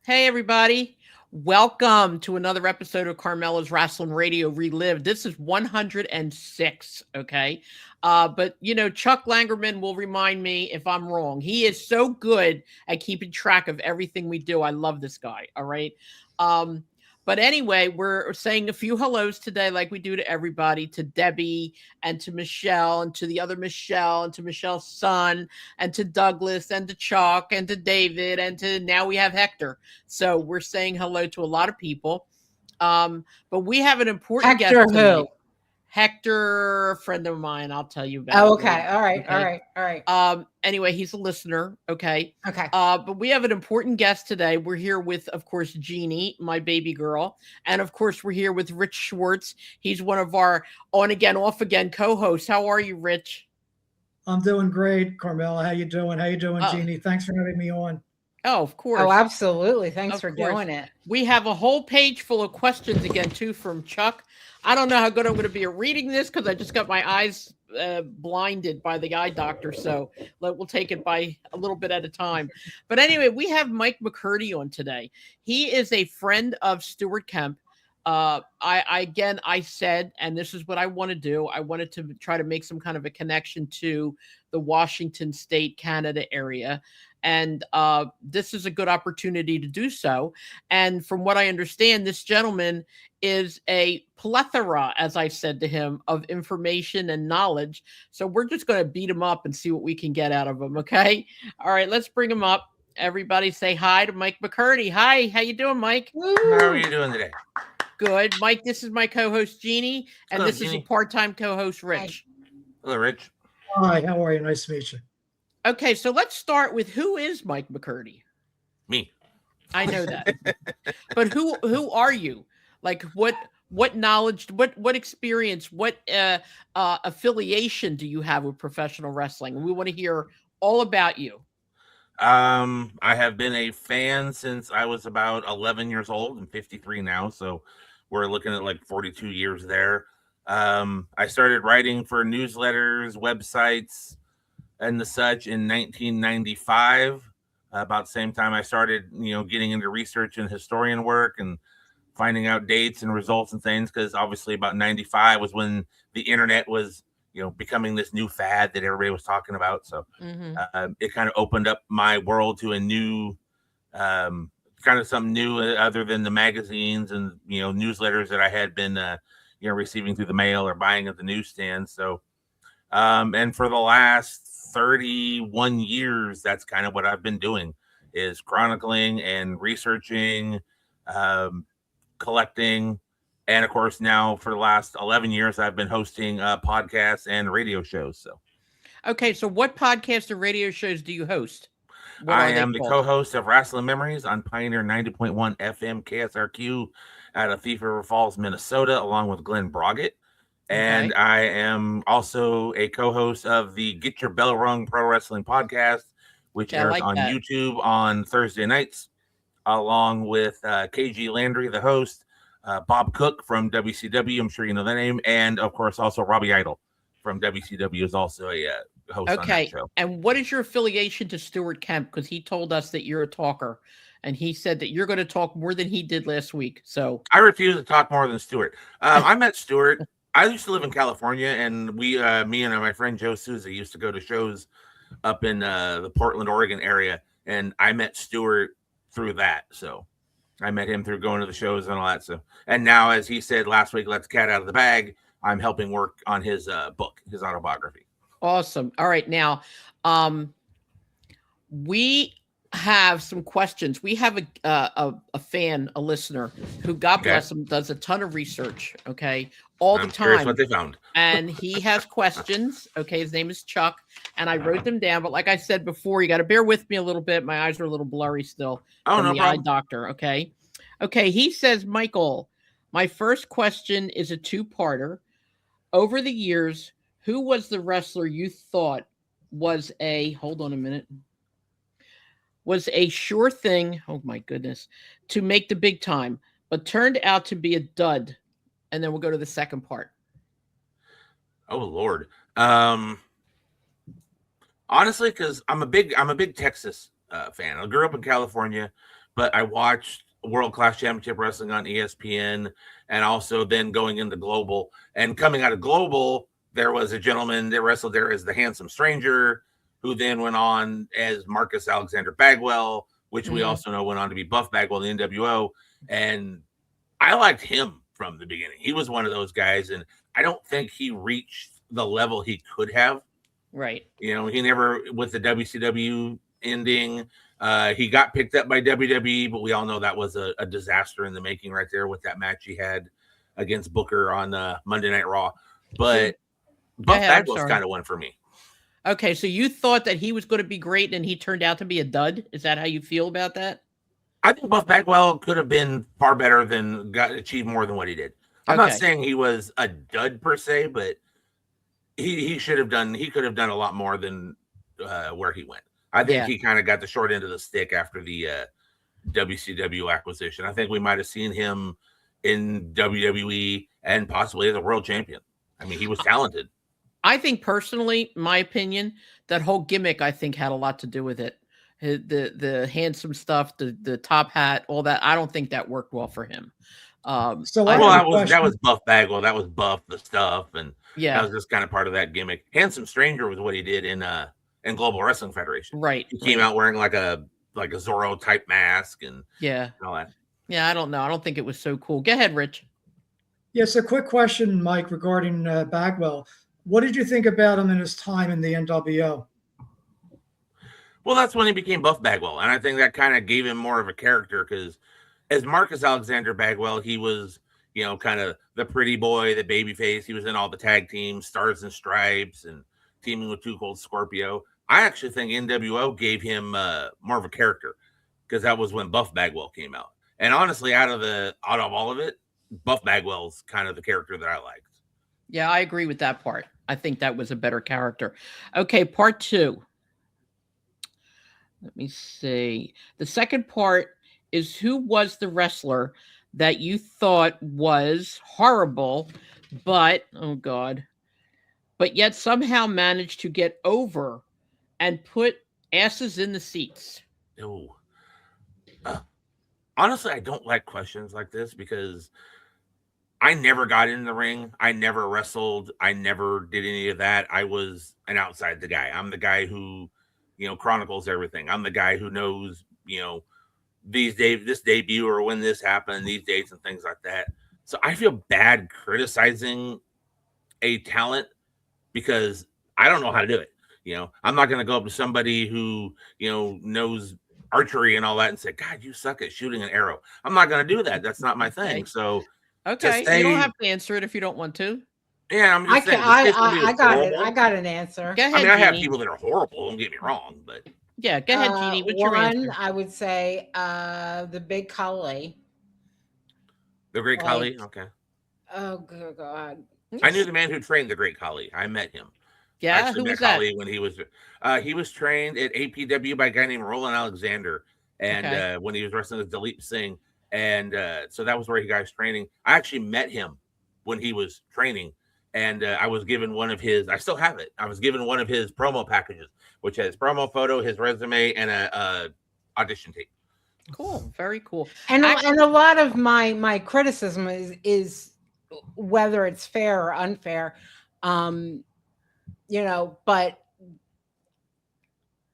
Hey, everybody. Welcome to another episode of Carmela's Wrestling Radio Relived. This is 106, okay? But, Chuck Langerman will remind me if I'm wrong. He is so good at keeping track of everything we do. I love this guy, all right? Um, but anyway, we're saying a few hellos today, like we do to everybody, to Debbie and to Michelle and to the other Michelle and to Michelle's son and to Douglas and to Chuck and to David and to now we have Hector. So we're saying hello to a lot of people. But we have an important guest Hector tonight. who? Hector, a friend of mine. I'll tell you about Oh, it okay. later. All right. Okay. All right. Anyway, he's a listener. Okay. Okay. But we have an important guest today. We're here with, of course, Jeannie, my baby girl. And of course, we're here with Rich Schwartz. He's one of our on again, off again co-hosts. How are you, Rich? I'm doing great, Carmela. How you doing? How you doing, Jeannie? Thanks for having me on. Oh, of course. Oh, absolutely. Thanks for course. doing it. We have a whole page full of questions again, too, from Chuck. I don't know how good I'm going to be at reading this because I just got my eyes blinded by the eye doctor. So we'll take it by a little bit at a time. But anyway, we have Mike McCurdy on today. He is a friend of Stuart Kemp. I said, and this is what I want to do. I wanted to try to make some kind of a connection to the Washington State, Canada area. And this is a good opportunity to do so. And from what I understand, this gentleman is a plethora, as I said to him, of information and knowledge. So we're just going to beat him up and see what we can get out of him. Okay. All right. Let's bring him up. Everybody say hi to Mike McCurdy. Hi. How you doing, Mike? How are you doing today? Good. Mike, this is my co-host, Jeannie. And Hello, this Jeannie. is a part-time co-host, Rich. Hello, Rich. Hi, how are you? Nice to meet you. Okay, so let's start with who is Mike McCurdy? Me. I know that. But who are you? Like what knowledge, what experience, what affiliation do you have with professional wrestling? We want to hear all about you. I have been a fan since I was about 11 years old. I'm 53 now, so we're looking at like 42 years there. I started writing for newsletters, websites, and the such in 1995. About the same time I started, getting into research and historian work and finding out dates and results and things, because obviously about 95 was when the internet was, becoming this new fad that everybody was talking about. So it kind of opened up my world to a new, kind of something new other than the magazines and, newsletters that I had been, receiving through the mail or buying at the newsstand. So, and for the last 31 years, that's kind of what I've been doing, is chronicling and researching, collecting. And of course, now for the last 11 years, I've been hosting podcasts and radio shows. So, okay. So what podcasts or radio shows do you host? I am the co-host of Wrestling Memories on Pioneer 90.1 FM KSRQ out of Thief River Falls, Minnesota, along with Glenn Broggett. And I am also a co-host of the Get Your Bell Rung Pro Wrestling Podcast, which airs on YouTube on Thursday nights, along with KG Landry, the host, Bob Cook from WCW. I'm sure you know that name. And, of course, also Robbie Idol from WCW is also a host on that show. And what is your affiliation to Stuart Kemp? Because he told us that you're a talker. And he said that you're going to talk more than he did last week. So I refuse to talk more than Stuart. I met Stuart. I used to live in California, and me and my friend Joe Souza used to go to shows up in the Portland, Oregon area, and I met Stuart through that. So I met him through going to the shows and all that stuff. And now, as he said last week, let the cat out of the bag, I'm helping work on his book, his autobiography. Awesome. All right. Now, we have some questions. We have a fan, a listener who, God bless him, does a ton of research, all the time. Curious what they found. And he has questions. His name is Chuck, and I wrote them down. But like I said before, you got to bear with me a little bit. My eyes are a little blurry still. Oh, no problem. Eye doctor. Okay. He says, Michael, my first question is a two-parter. Over the years, who was the wrestler you thought was hold on a minute, was a sure thing, oh my goodness, to make the big time, but turned out to be a dud? And then we'll go to the second part. Oh Lord. Honestly, because I'm a big Texas fan. I grew up in California, but I watched World Class Championship Wrestling on ESPN, and also then going into Global. And coming out of Global, there was a gentleman that wrestled there as the Handsome Stranger, who then went on as Marcus Alexander Bagwell, which we also know went on to be Buff Bagwell in the NWO. And I liked him from the beginning. He was one of those guys, and I don't think he reached the level he could have. Right. He never, with the WCW ending, he got picked up by WWE, but we all know that was a disaster in the making right there with that match he had against Booker on Monday Night Raw. But Buff Bagwell's kind of one for me. Okay, so you thought that he was going to be great and he turned out to be a dud? Is that how you feel about that? I think Buff Bagwell could have been far better than achieved more than what he did. I'm not saying he was a dud per se, but he could have done a lot more than where he went. I think he kind of got the short end of the stick after the WCW acquisition. I think we might have seen him in WWE and possibly as a world champion. I mean, he was talented. I think personally, my opinion, that whole gimmick, I think, had a lot to do with it. The handsome stuff, the top hat, all that. I don't think that worked well for him. That was Buff Bagwell. That was Buff the stuff, and that was just kind of part of that gimmick. Handsome Stranger was what he did in Global Wrestling Federation. Right. He came out wearing like a Zorro type mask and all that. Yeah, I don't know. I don't think it was so cool. Go ahead, Rich. Yes, a quick question, Mike, regarding Bagwell. What did you think about him in his time in the NWO? Well, that's when he became Buff Bagwell, and I think that kind of gave him more of a character because as Marcus Alexander Bagwell, he was, kind of the pretty boy, the baby face. He was in all the tag teams, Stars and Stripes, and teaming with Too Cold Scorpio. I actually think NWO gave him more of a character because that was when Buff Bagwell came out. And honestly, out of all of it, Buff Bagwell's kind of the character that I liked. Yeah, I agree with that part. I think that was a better character. Okay, part 2. Let me see. The second part is who was the wrestler that you thought was horrible, but, oh God, but yet somehow managed to get over and put asses in the seats? Oh. Honestly, I don't like questions like this because I never got in the ring. I never wrestled. I never did any of that. I was an outside the guy. I'm the guy who, chronicles everything. I'm the guy who knows, this debut or when this happened, these dates and things like that. So I feel bad criticizing a talent because I don't know how to do it. I'm not going to go up to somebody who, knows archery and all that and say, God, you suck at shooting an arrow. I'm not going to do that. That's not my thing. Okay. So okay, you don't have to answer it if you don't want to. Yeah, I'm just saying. I got it. I got an answer. Go ahead, I mean, I have Jeannie. people that are horrible. Don't get me wrong, but yeah, go ahead, Jeannie. What's your answer? I would say the Big Khali. The Great Khali. Okay. Oh good God! I knew the man who trained the Great Khali. I met him. Yeah, who was that? Khali when he was trained at APW by a guy named Roland Alexander, and when he was wrestling with Dilip Singh, and so that was where he got his training. I actually met him when he was training. And I was given one of his, I still have it. I was given one of his promo packages, which has promo photo, his resume, and a audition tape. Cool. Very cool. And a lot of my criticism is whether it's fair or unfair, but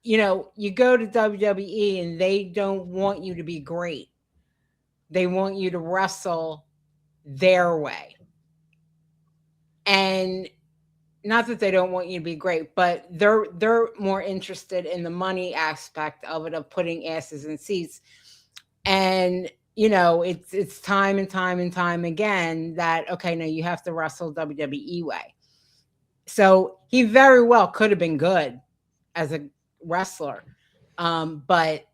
you go to WWE and they don't want you to be great. They want you to wrestle their way. And not that they don't want you to be great, but they're more interested in the money aspect of it, of putting asses in seats. And it's time and time again that, okay, no, you have to wrestle WWE way. So he very well could have been good as a wrestler, but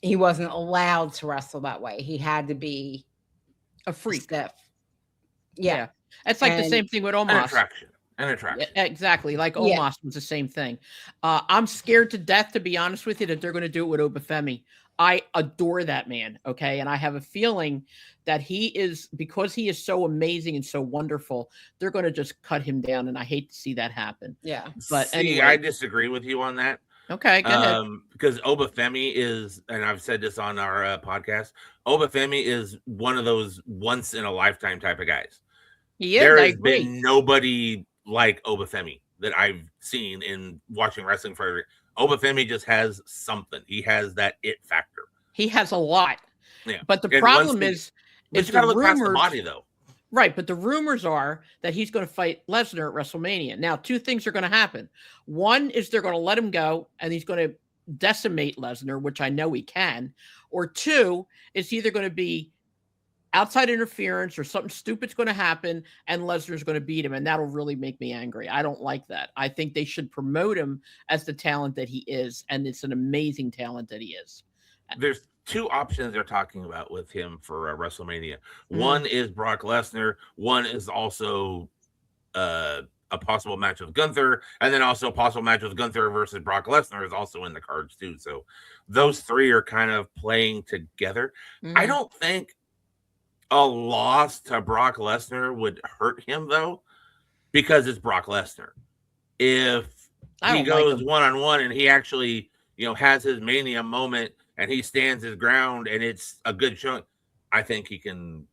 he wasn't allowed to wrestle that way. He had to be a freak. Stiff. Yeah. It's like the same thing with Omos. An attraction. Yeah, exactly. Like Omos was the same thing. I'm scared to death, to be honest with you, that they're going to do it with Obafemi. I adore that man. Okay. And I have a feeling that because he is so amazing and so wonderful, they're going to just cut him down. And I hate to see that happen. Yeah. But anyway, I disagree with you on that. Okay, go ahead. Because Obafemi is, and I've said this on our podcast, Obafemi is one of those once in a lifetime type of guys. He is. There I has agree. been nobody like Obafemi that I've seen in watching wrestling for. Obafemi just has something. He has that it factor. He has a lot. Yeah. But the And problem but is you the got to look past the rumors. body, though. Right, but the rumors are that he's going to fight Lesnar at WrestleMania. Now, two things are going to happen. One is they're going to let him go, and he's going to decimate Lesnar, which I know he can. Or two, it's either going to be outside interference or something stupid's going to happen, and Lesnar's going to beat him, and that'll really make me angry. I don't like that. I think they should promote him as the talent that he is, and it's an amazing talent that he is. There's two options they're talking about with him for WrestleMania. One is Brock Lesnar. One is also a possible match with Gunther, and then also a possible match with Gunther versus Brock Lesnar is also in the cards too. So those three are kind of playing together. I don't think a loss to Brock Lesnar would hurt him though, because it's Brock Lesnar. If he goes one-on-one and he actually, has his Mania moment and he stands his ground and it's a good show, I think he can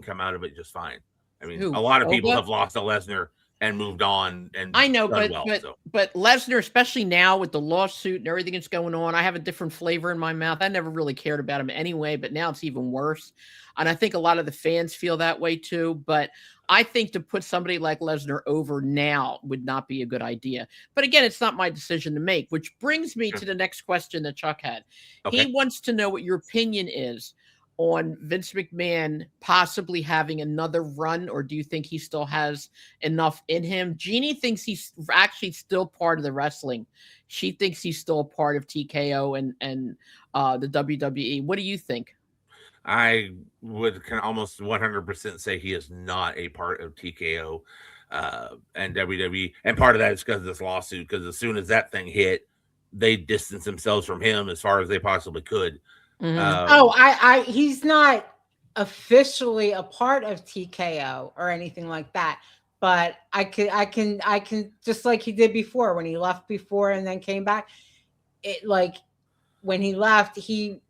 come out of it just fine. I mean, a lot of people have lost to Lesnar and moved on, and I know, but Lesnar, especially now with the lawsuit and everything that's going on, I have a different flavor in my mouth. I never really cared about him anyway, but now it's even worse. And I think a lot of the fans feel that way too. But I think to put somebody like Lesnar over now would not be a good idea. But again, it's not my decision to make, which brings me to the next question that Chuck had. Okay. He wants to know what your opinion is on Vince McMahon possibly having another run, or do you think he still has enough in him? Jeannie thinks he's actually still part of the wrestling. She thinks he's still a part of TKO and the WWE. What do you think? I can almost 100% say he is not a part of TKO and WWE. And part of that is because of this lawsuit, because as soon as that thing hit, they distanced themselves from him as far as they possibly could. He's not officially a part of TKO or anything like that, but I can just like he did before when he left before and then came back. It like when he left, he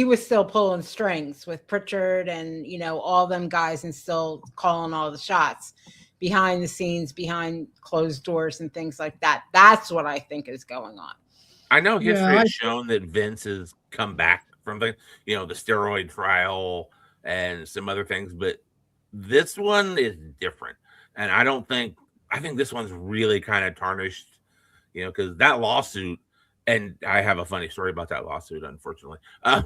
was still pulling strings with Pritchard and all them guys, and still calling all the shots behind the scenes, behind closed doors and things like that. That's what I think is going on. I know history has shown that Vince has come back from the steroid trial and some other things, but this one is different. And I think this one's really kind of tarnished, because that lawsuit, and I have a funny story about that lawsuit, unfortunately. Go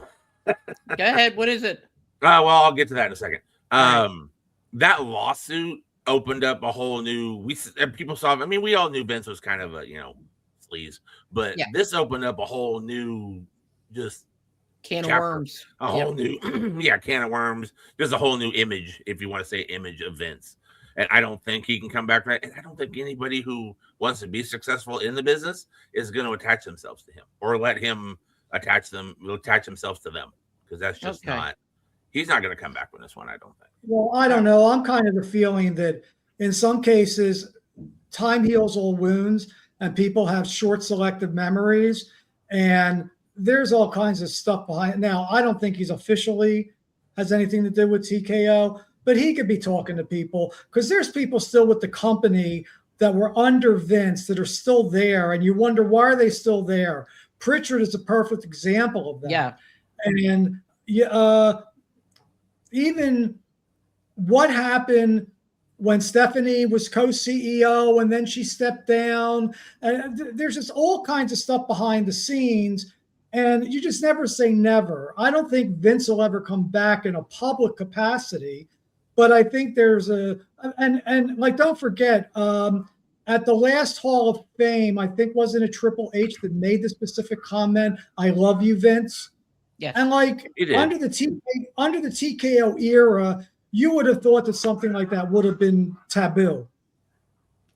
ahead. What is it? Well, I'll get to that in a second. That lawsuit opened up a whole new, people saw, I mean, we all knew Vince was kind of a, sleaze, but this opened up a whole new just can of worms. A whole new can of worms. There's a whole new image, if you want to say image, of Vince. And I don't think he can come back from that. And I don't think anybody who wants to be successful in the business is going to attach themselves to him or let him attach themselves to them, because that's just not. He's not going to come back with this one, I don't think. Well, I don't know. I'm kind of the feeling that in some cases, time heals all wounds, and people have short selective memories, and there's all kinds of stuff behind it. Now, I don't think he's officially has anything to do with TKO, but he could be talking to people, because there's people still with the company that were under Vince that are still there, and you wonder, why are they still there? Pritchard is a perfect example of that. Yeah. And even what happened when Stephanie was co-CEO and then she stepped down, and there's just all kinds of stuff behind the scenes, and you just never say never. I don't think Vince will ever come back in a public capacity, but I think there's and like, don't forget, at the last Hall of Fame, I think, wasn't it Triple H that made the specific comment, "I love you, Vince"? Yes. And like under the TKO era, you would have thought that something like that would have been taboo.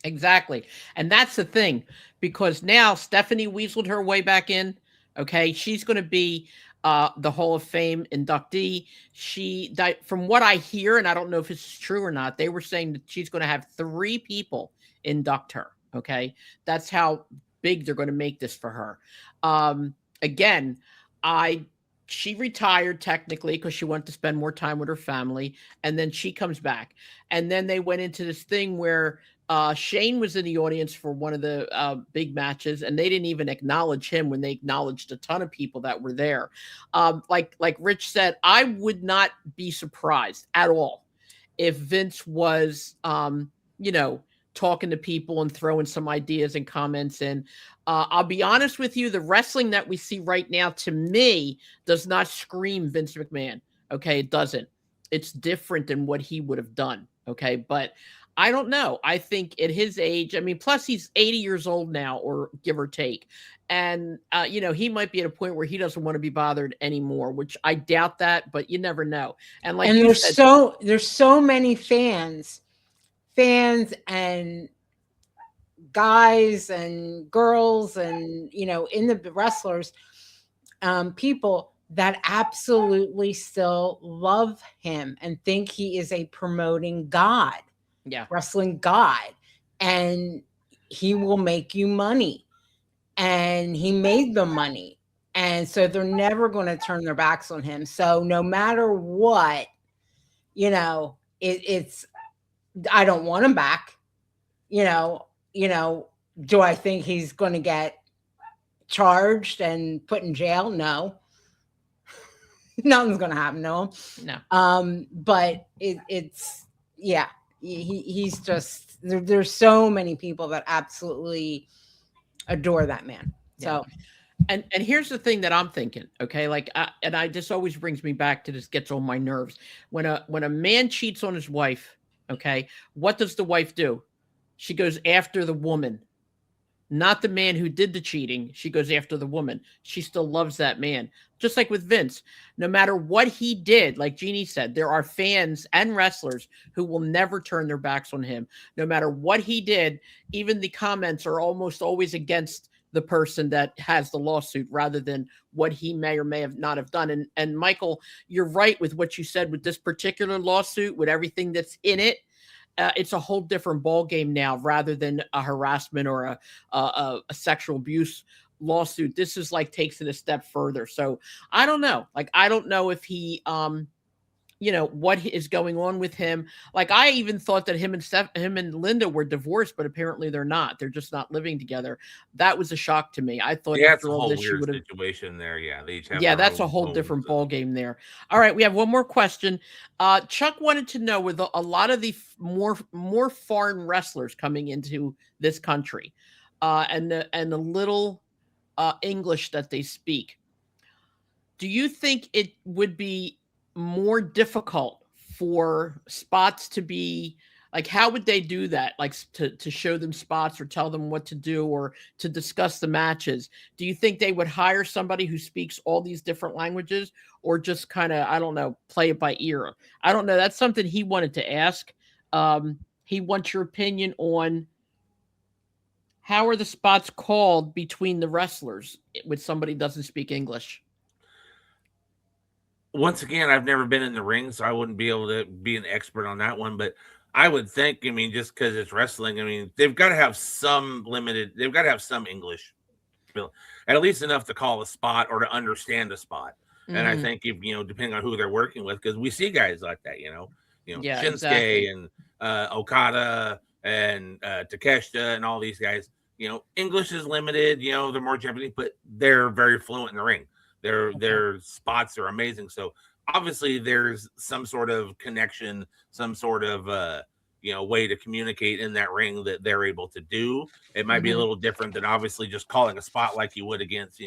Exactly. And that's the thing, because now Stephanie weaseled her way back in. Okay. She's going to be the Hall of Fame inductee. She died, from what I hear, and I don't know if it's true or not, they were saying that she's going to have 3 people induct her. Okay. That's how big they're going to make this for her. Again, she retired technically because she wanted to spend more time with her family, and then she comes back, and then they went into this thing where Shane was in the audience for one of the big matches, and they didn't even acknowledge him when they acknowledged a ton of people that were there. Like Rich said, I would not be surprised at all if Vince was, talking to people and throwing some ideas and comments in. I'll be honest with you, the wrestling that we see right now, to me, does not scream Vince McMahon. Okay, it doesn't. It's different than what he would have done. Okay, but I don't know. I think at his age, I mean, plus he's 80 years old now, or give or take. And, he might be at a point where he doesn't want to be bothered anymore, which I doubt that, but you never know. And like you there's said, there's so many fans and guys and girls and, in the wrestlers, people that absolutely still love him and think he is a promoting god. Yeah. Wrestling god, and he will make you money, and he made them money, and so they're never going to turn their backs on him. So no matter what, it's I don't want him back. Do I think he's going to get charged and put in jail? No. Nothing's going to happen to him. No. But it's yeah. He's just there's so many people that absolutely adore that man. So, and here's the thing that I'm thinking. Okay, this always brings me back to this. Gets on my nerves when a man cheats on his wife. Okay, what does the wife do? She goes after the woman, not the man who did the cheating. She goes after the woman. She still loves that man. Just like with Vince, no matter what he did, like Jeannie said, there are fans and wrestlers who will never turn their backs on him. No matter what he did, even the comments are almost always against the person that has the lawsuit rather than what he may or may have not have done. And Michael, you're right with what you said with this particular lawsuit, with everything that's in it. It's a whole different ball game now, rather than a harassment or a sexual abuse lawsuit. This is takes it a step further. So I don't know. I don't know if he, what is going on with him. I even thought that him and Linda were divorced, but apparently they're not. They're just not living together. That was a shock to me. I thought that's a whole weird situation there. Yeah, they each have that's a whole different ball game there. All right, we have one more question. Chuck wanted to know, with a lot of the more foreign wrestlers coming into this country, and the little English that they speak, do you think it would be more difficult for spots to be how would they do that? To show them spots or tell them what to do or to discuss the matches. Do you think they would hire somebody who speaks all these different languages, or just kind of, I don't know, play it by ear? I don't know. That's something he wanted to ask. He wants your opinion on how are the spots called between the wrestlers when somebody doesn't speak English? Once again, I've never been in the ring, so I wouldn't be able to be an expert on that one. But I would think, just because it's wrestling, they've got to have some English, at least enough to call a spot or to understand a spot. Mm-hmm. And I think if, depending on who they're working with, because we see guys like that, Shinsuke exactly. And Okada and Takeshita and all these guys, English is limited, they're more Japanese, but they're very fluent in the ring. Their spots are amazing. So obviously there's some sort of connection, some sort of way to communicate in that ring that they're able to do. It might be a little different than obviously just calling a spot like you would against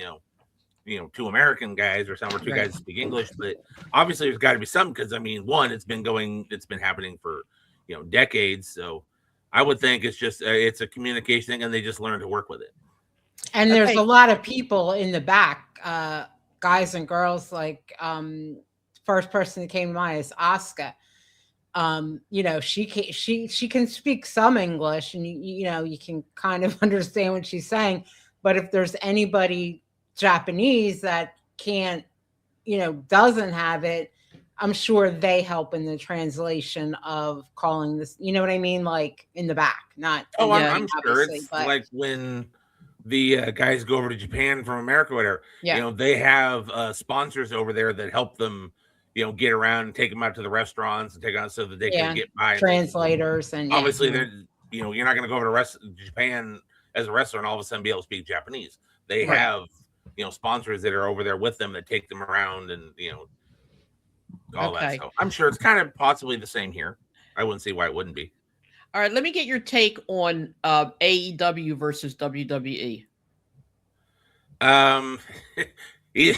two American guys or some, or two guys that speak English. But obviously there's got to be some, because one, it's been happening for decades. So I would think it's just it's a communication thing, and they just learn to work with it. And there's a lot of people in the back, guys and girls. First person that came to mind is Asuka. She can speak some English, and you can kind of understand what she's saying. But if there's anybody Japanese that can't, doesn't have it, I'm sure they help in the translation of calling this. You know what I mean? In the back, not. Oh, I'm sure it's but, the guys go over to Japan from America, whatever. Yeah. You know, they have sponsors over there that help them, you know, get around and take them out to the restaurants and take on so that they Yeah. can get by. Translators and Obviously, yeah. they're, you know, you're not going to go over to Japan as a wrestler and all of a sudden be able to speak Japanese. They Right. have, you know, sponsors that are over there with them that take them around and, you know, all that. Okay. So I'm sure it's kind of possibly the same here. I wouldn't see why it wouldn't be. All right, let me get your take on AEW versus WWE. Yeah.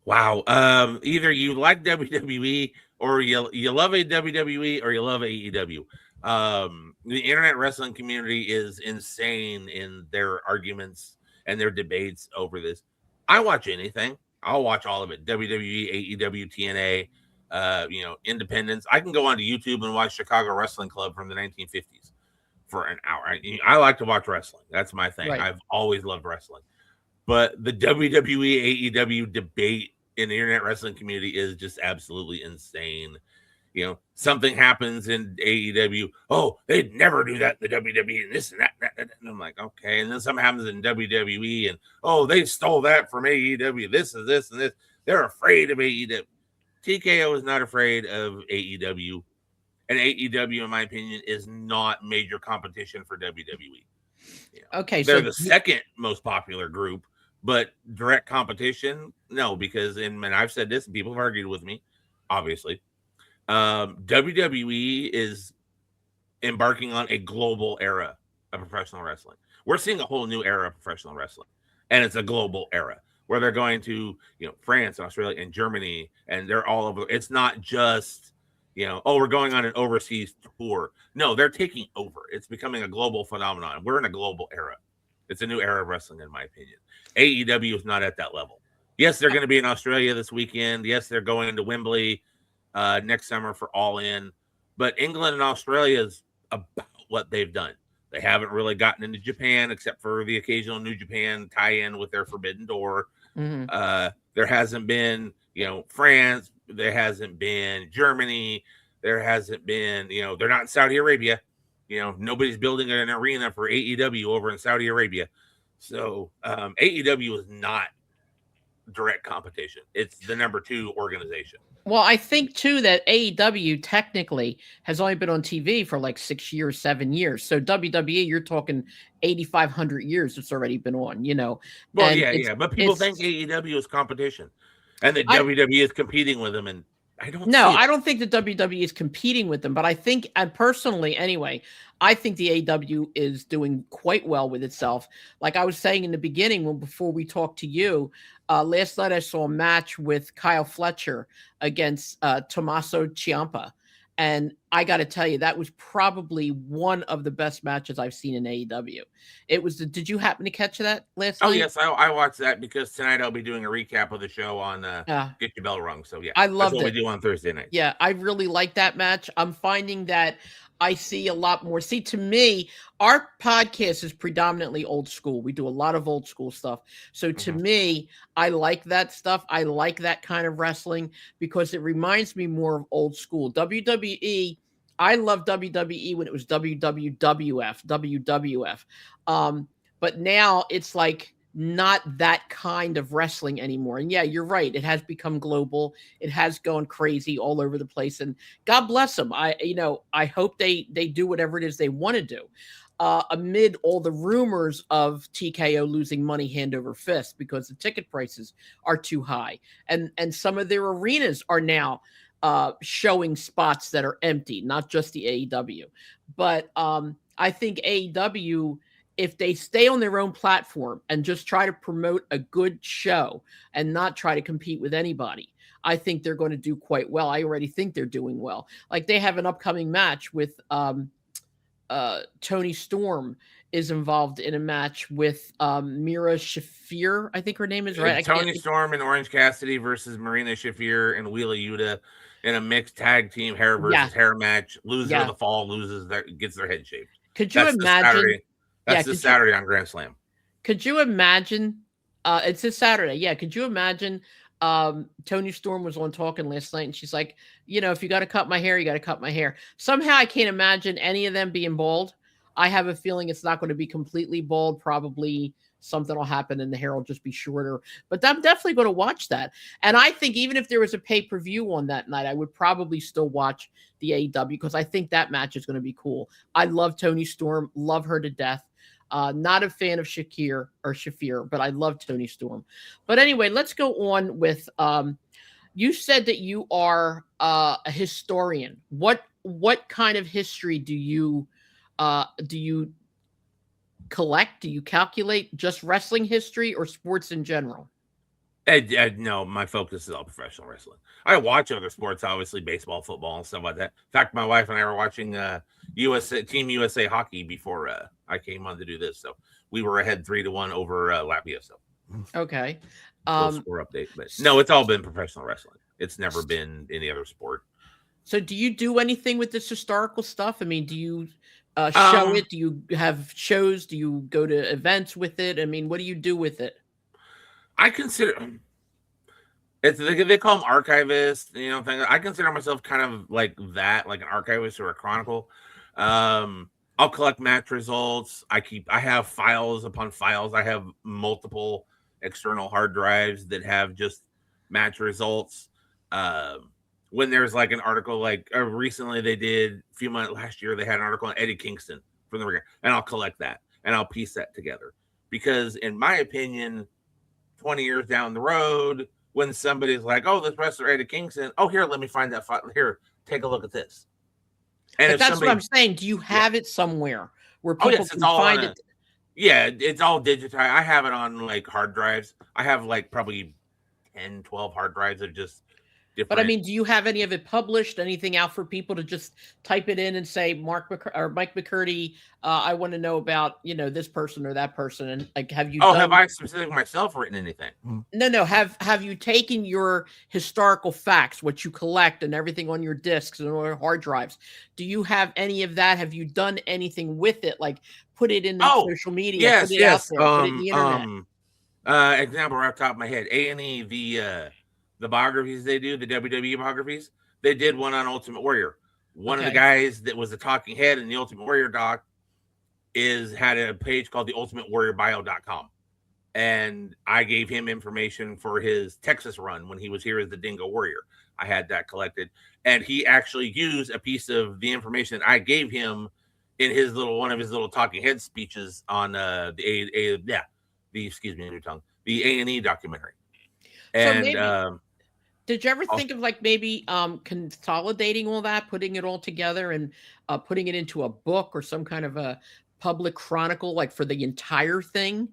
Wow. Either you like WWE or you love a WWE or you love AEW. The internet wrestling community is insane in their arguments and their debates over this. I watch anything. I'll watch all of it. WWE, AEW, TNA, you know, independence. I can go onto YouTube and watch Chicago Wrestling Club from the 1950s for an hour. I like to watch wrestling. That's my thing. Right. I've always loved wrestling. But the WWE, AEW debate in the internet wrestling community is just absolutely insane. You know, something happens in AEW. Oh, they'd never do that in the WWE and this and that. And I'm like, okay. And then something happens in WWE and, oh, they stole that from AEW. This is this and this. They're afraid of AEW. TKO is not afraid of AEW. And AEW, in my opinion, is not major competition for WWE. You know, Okay, they're so the second most popular group, but direct competition, no, because and I've said this and people have argued with me, obviously. WWE is embarking on a global era of professional wrestling. We're seeing a whole new era of professional wrestling, and it's a global era where they're going to, you know, France and Australia and Germany, and they're all over. It's not just, you know, oh, we're going on an overseas tour. No, they're taking over. It's becoming a global phenomenon. We're in a global era. It's a new era of wrestling, in my opinion. AEW is not at that level. Yes, they're going to be in Australia this weekend. Yes, they're going to Wembley next summer for All In. But England and Australia is about what they've done. They haven't really gotten into Japan except for the occasional New Japan tie-in with their Forbidden Door. There hasn't been, you know, France. There hasn't been Germany. There hasn't been, you know, they're not in Saudi Arabia. You know, nobody's building an arena for AEW over in Saudi Arabia. So AEW is not direct competition. It's the number 2 organization. Well, I think too that AEW technically has only been on TV for like 6 years, 7 years. So WWE, you're talking 8,500 years it's already been on, you know. Well, And yeah. But people think AEW is competition and that WWE is competing with them. And I don't see it. I don't think the WWE is competing with them, but I think, and personally anyway, I think the AEW is doing quite well with itself. Like I was saying in the beginning, before we talked to you, last night I saw a match with Kyle Fletcher against Tommaso Ciampa. And I got to tell you, that was probably one of the best matches I've seen in AEW. It was did you happen to catch that last night? Oh, yes. I watched that because tonight I'll be doing a recap of the show on Get Your Bell Rung. So, yeah. I loved that's what it. we do on Thursday night. Yeah, I really like that match. I'm finding that I see a lot more. See, to me, our podcast is predominantly old school. We do a lot of old school stuff. So to me, I like that stuff. I like that kind of wrestling because it reminds me more of old school. WWE, I love WWE when it was WWF. But now it's like not that kind of wrestling anymore. And yeah, you're right. It has become global. It has gone crazy all over the place. And God bless them. I hope they do whatever it is they want to do. Amid all the rumors of TKO losing money hand over fist because the ticket prices are too high. And some of their arenas are now showing spots that are empty, not just the AEW. But I think AEW, if they stay on their own platform and just try to promote a good show and not try to compete with anybody, I think they're going to do quite well. I already think they're doing well. Like they have an upcoming match with Tony Storm is involved in a match with Mira Shafir. I think her name is right. Tony Storm and Orange Cassidy versus Marina Shafir and Wheeler Yuta in a mixed tag team hair versus hair match. Loser of the fall gets their head shaved. Could you imagine? That's this Saturday on Grand Slam. Could you imagine? It's this Saturday. Yeah. Could you imagine? Tony Storm was on talking last night and she's like, you know, if you got to cut my hair, you got to cut my hair. Somehow I can't imagine any of them being bald. I have a feeling it's not going to be completely bold. Probably something will happen and the hair will just be shorter. But I'm definitely going to watch that. And I think even if there was a pay-per-view on that night, I would probably still watch the AEW because I think that match is going to be cool. I love Toni Storm, love her to death. Not a fan of Shafir, but I love Toni Storm. But anyway, let's go on with you said that you are a historian. What kind of history do you collect? Do you calculate just wrestling history or sports in general? No, my focus is all professional wrestling. I watch other sports, obviously baseball, football, and stuff like that. In fact, my wife and I were watching Team USA hockey before I came on to do this, so we were ahead 3-1 over Latvia. So okay, score update, but no, it's all been professional wrestling. It's never been any other sport. So, do you do anything with this historical stuff? I mean, do you show it? Do you have shows? Do you go to events with it? I mean, what do you do with it? I consider they call them archivists, things. I consider myself kind of like that, like an archivist or a chronicle. I'll collect match results. I have files upon files. I have multiple external hard drives that have just match results. When there's like an article, like recently they did a few months last year, they had an article on Eddie Kingston from the ring, and I'll collect that and I'll piece that together because, in my opinion, 20 years down the road, when somebody's like, "Oh, this wrestler Eddie Kingston, oh here, let me find that file. Here, take a look at this." And but that's what I'm saying. Do you have it somewhere where people can find it? Yeah, it's all digitized. I have it on like hard drives. I have like probably 10, 12 hard drives that are just different. But I mean, do you have any of it published? Anything out for people to just type it in and say, Mike McCurdy, I want to know about, this person or that person. And like, have you have I specifically myself written anything? No. Have you taken your historical facts, what you collect and everything on your discs and on your hard drives? Do you have any of that? Have you done anything with it? Like put it in the social media? Yes, put it out there, put it in the internet? Example right off the top of my head, A&E, the biographies they do, the WWE biographies, they did one on Ultimate Warrior. One of the guys that was the talking head in the Ultimate Warrior doc had a page called the ultimatewarriorbio.com. And I gave him information for his Texas run when he was here as the Dingo Warrior. I had that collected. And he actually used a piece of the information that I gave him in one of his little talking head speeches on the A&E documentary. And did you ever think of like maybe consolidating all that, putting it all together and putting it into a book or some kind of a public chronicle, like for the entire thing?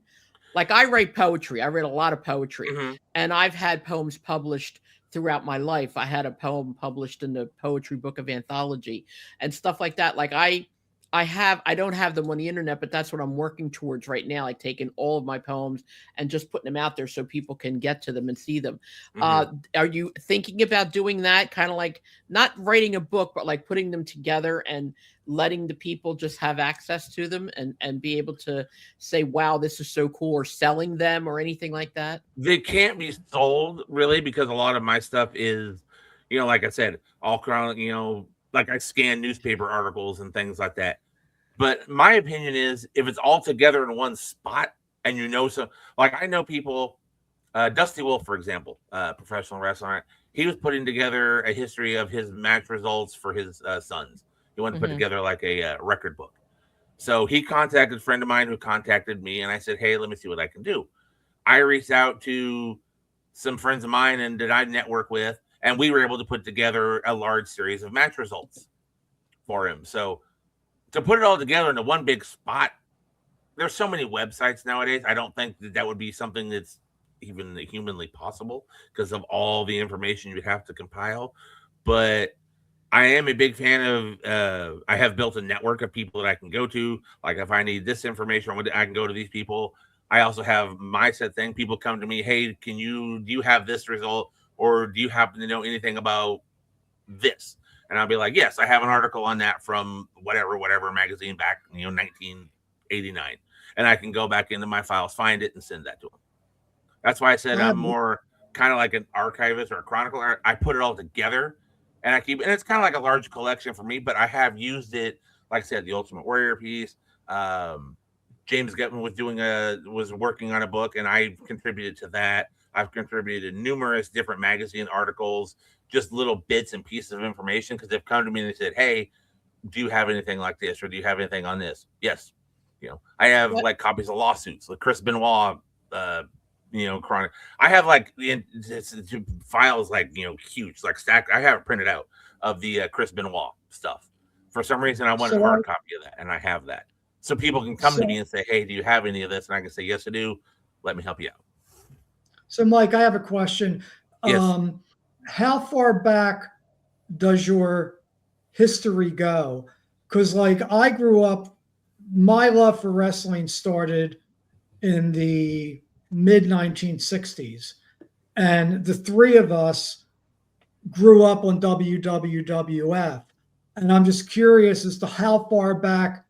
Like I write poetry. I read a lot of poetry, and I've had poems published throughout my life. I had a poem published in the Poetry Book of Anthology and stuff like that. Like I don't have them on the internet, but that's what I'm working towards right now. Like taking all of my poems and just putting them out there so people can get to them and see them. Are you thinking about doing that? Kind of like not writing a book, but like putting them together and letting the people just have access to them and be able to say, wow, this is so cool, or selling them or anything like that? They can't be sold really because a lot of my stuff is, like I said, all chronic, like I scan newspaper articles and things like that. But my opinion is if it's all together in one spot and so like I know people, Dusty Wolf, for example, professional wrestler, he was putting together a history of his match results for his sons. He wanted to put together like a record book. So he contacted a friend of mine who contacted me and I said, hey, let me see what I can do. I reached out to some friends of mine and that I network with, and we were able to put together a large series of match results for him. So to put it all together into one big spot, there's so many websites nowadays. I don't think that would be something that's even humanly possible because of all the information you'd have to compile. But I am a big fan of, I have built a network of people that I can go to. Like if I need this information, I can go to these people. I also have my set thing. People come to me, hey, do you have this result? Or do you happen to know anything about this? And I'll be like, yes, I have an article on that from whatever magazine back, 1989. And I can go back into my files, find it, and send that to them. That's why I said I'm more kind of like an archivist or a chronicler. I put it all together, and and it's kind of like a large collection for me, but I have used it, like I said, the Ultimate Warrior piece. James Gutman was working on a book, and I contributed to that. I've contributed to numerous different magazine articles, just little bits and pieces of information, because they've come to me and they said, "Hey, do you have anything like this, or do you have anything on this?" Yes, I have like copies of lawsuits, like Chris Benoit, chronic. I have like the files, like huge, like stacked. I have it printed out of the Chris Benoit stuff. For some reason, I wanted a hard copy of that, and I have that. So people can come to me and say, "Hey, do you have any of this?" And I can say, "Yes, I do. Let me help you out." So, Mike, I have a question. Yes. How far back does your history go? Because, like, I grew up, my love for wrestling started in the mid 1960s, and the three of us grew up on WWF. And I'm just curious as to how far back,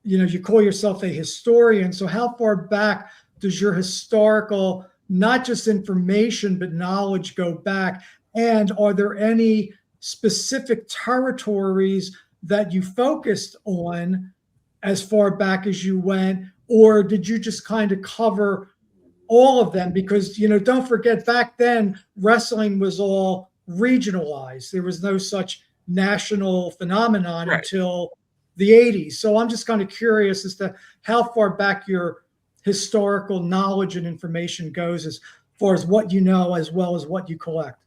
you call yourself a historian. So how far back does your historical, not just information, but knowledge go back? And are there any specific territories that you focused on as far back as you went? Or did you just kind of cover all of them? Because, don't forget, back then, wrestling was all regionalized. There was no such national phenomenon until the 80s. So I'm just kind of curious as to how far back your historical knowledge and information goes, as far as what you know, as well as what you collect.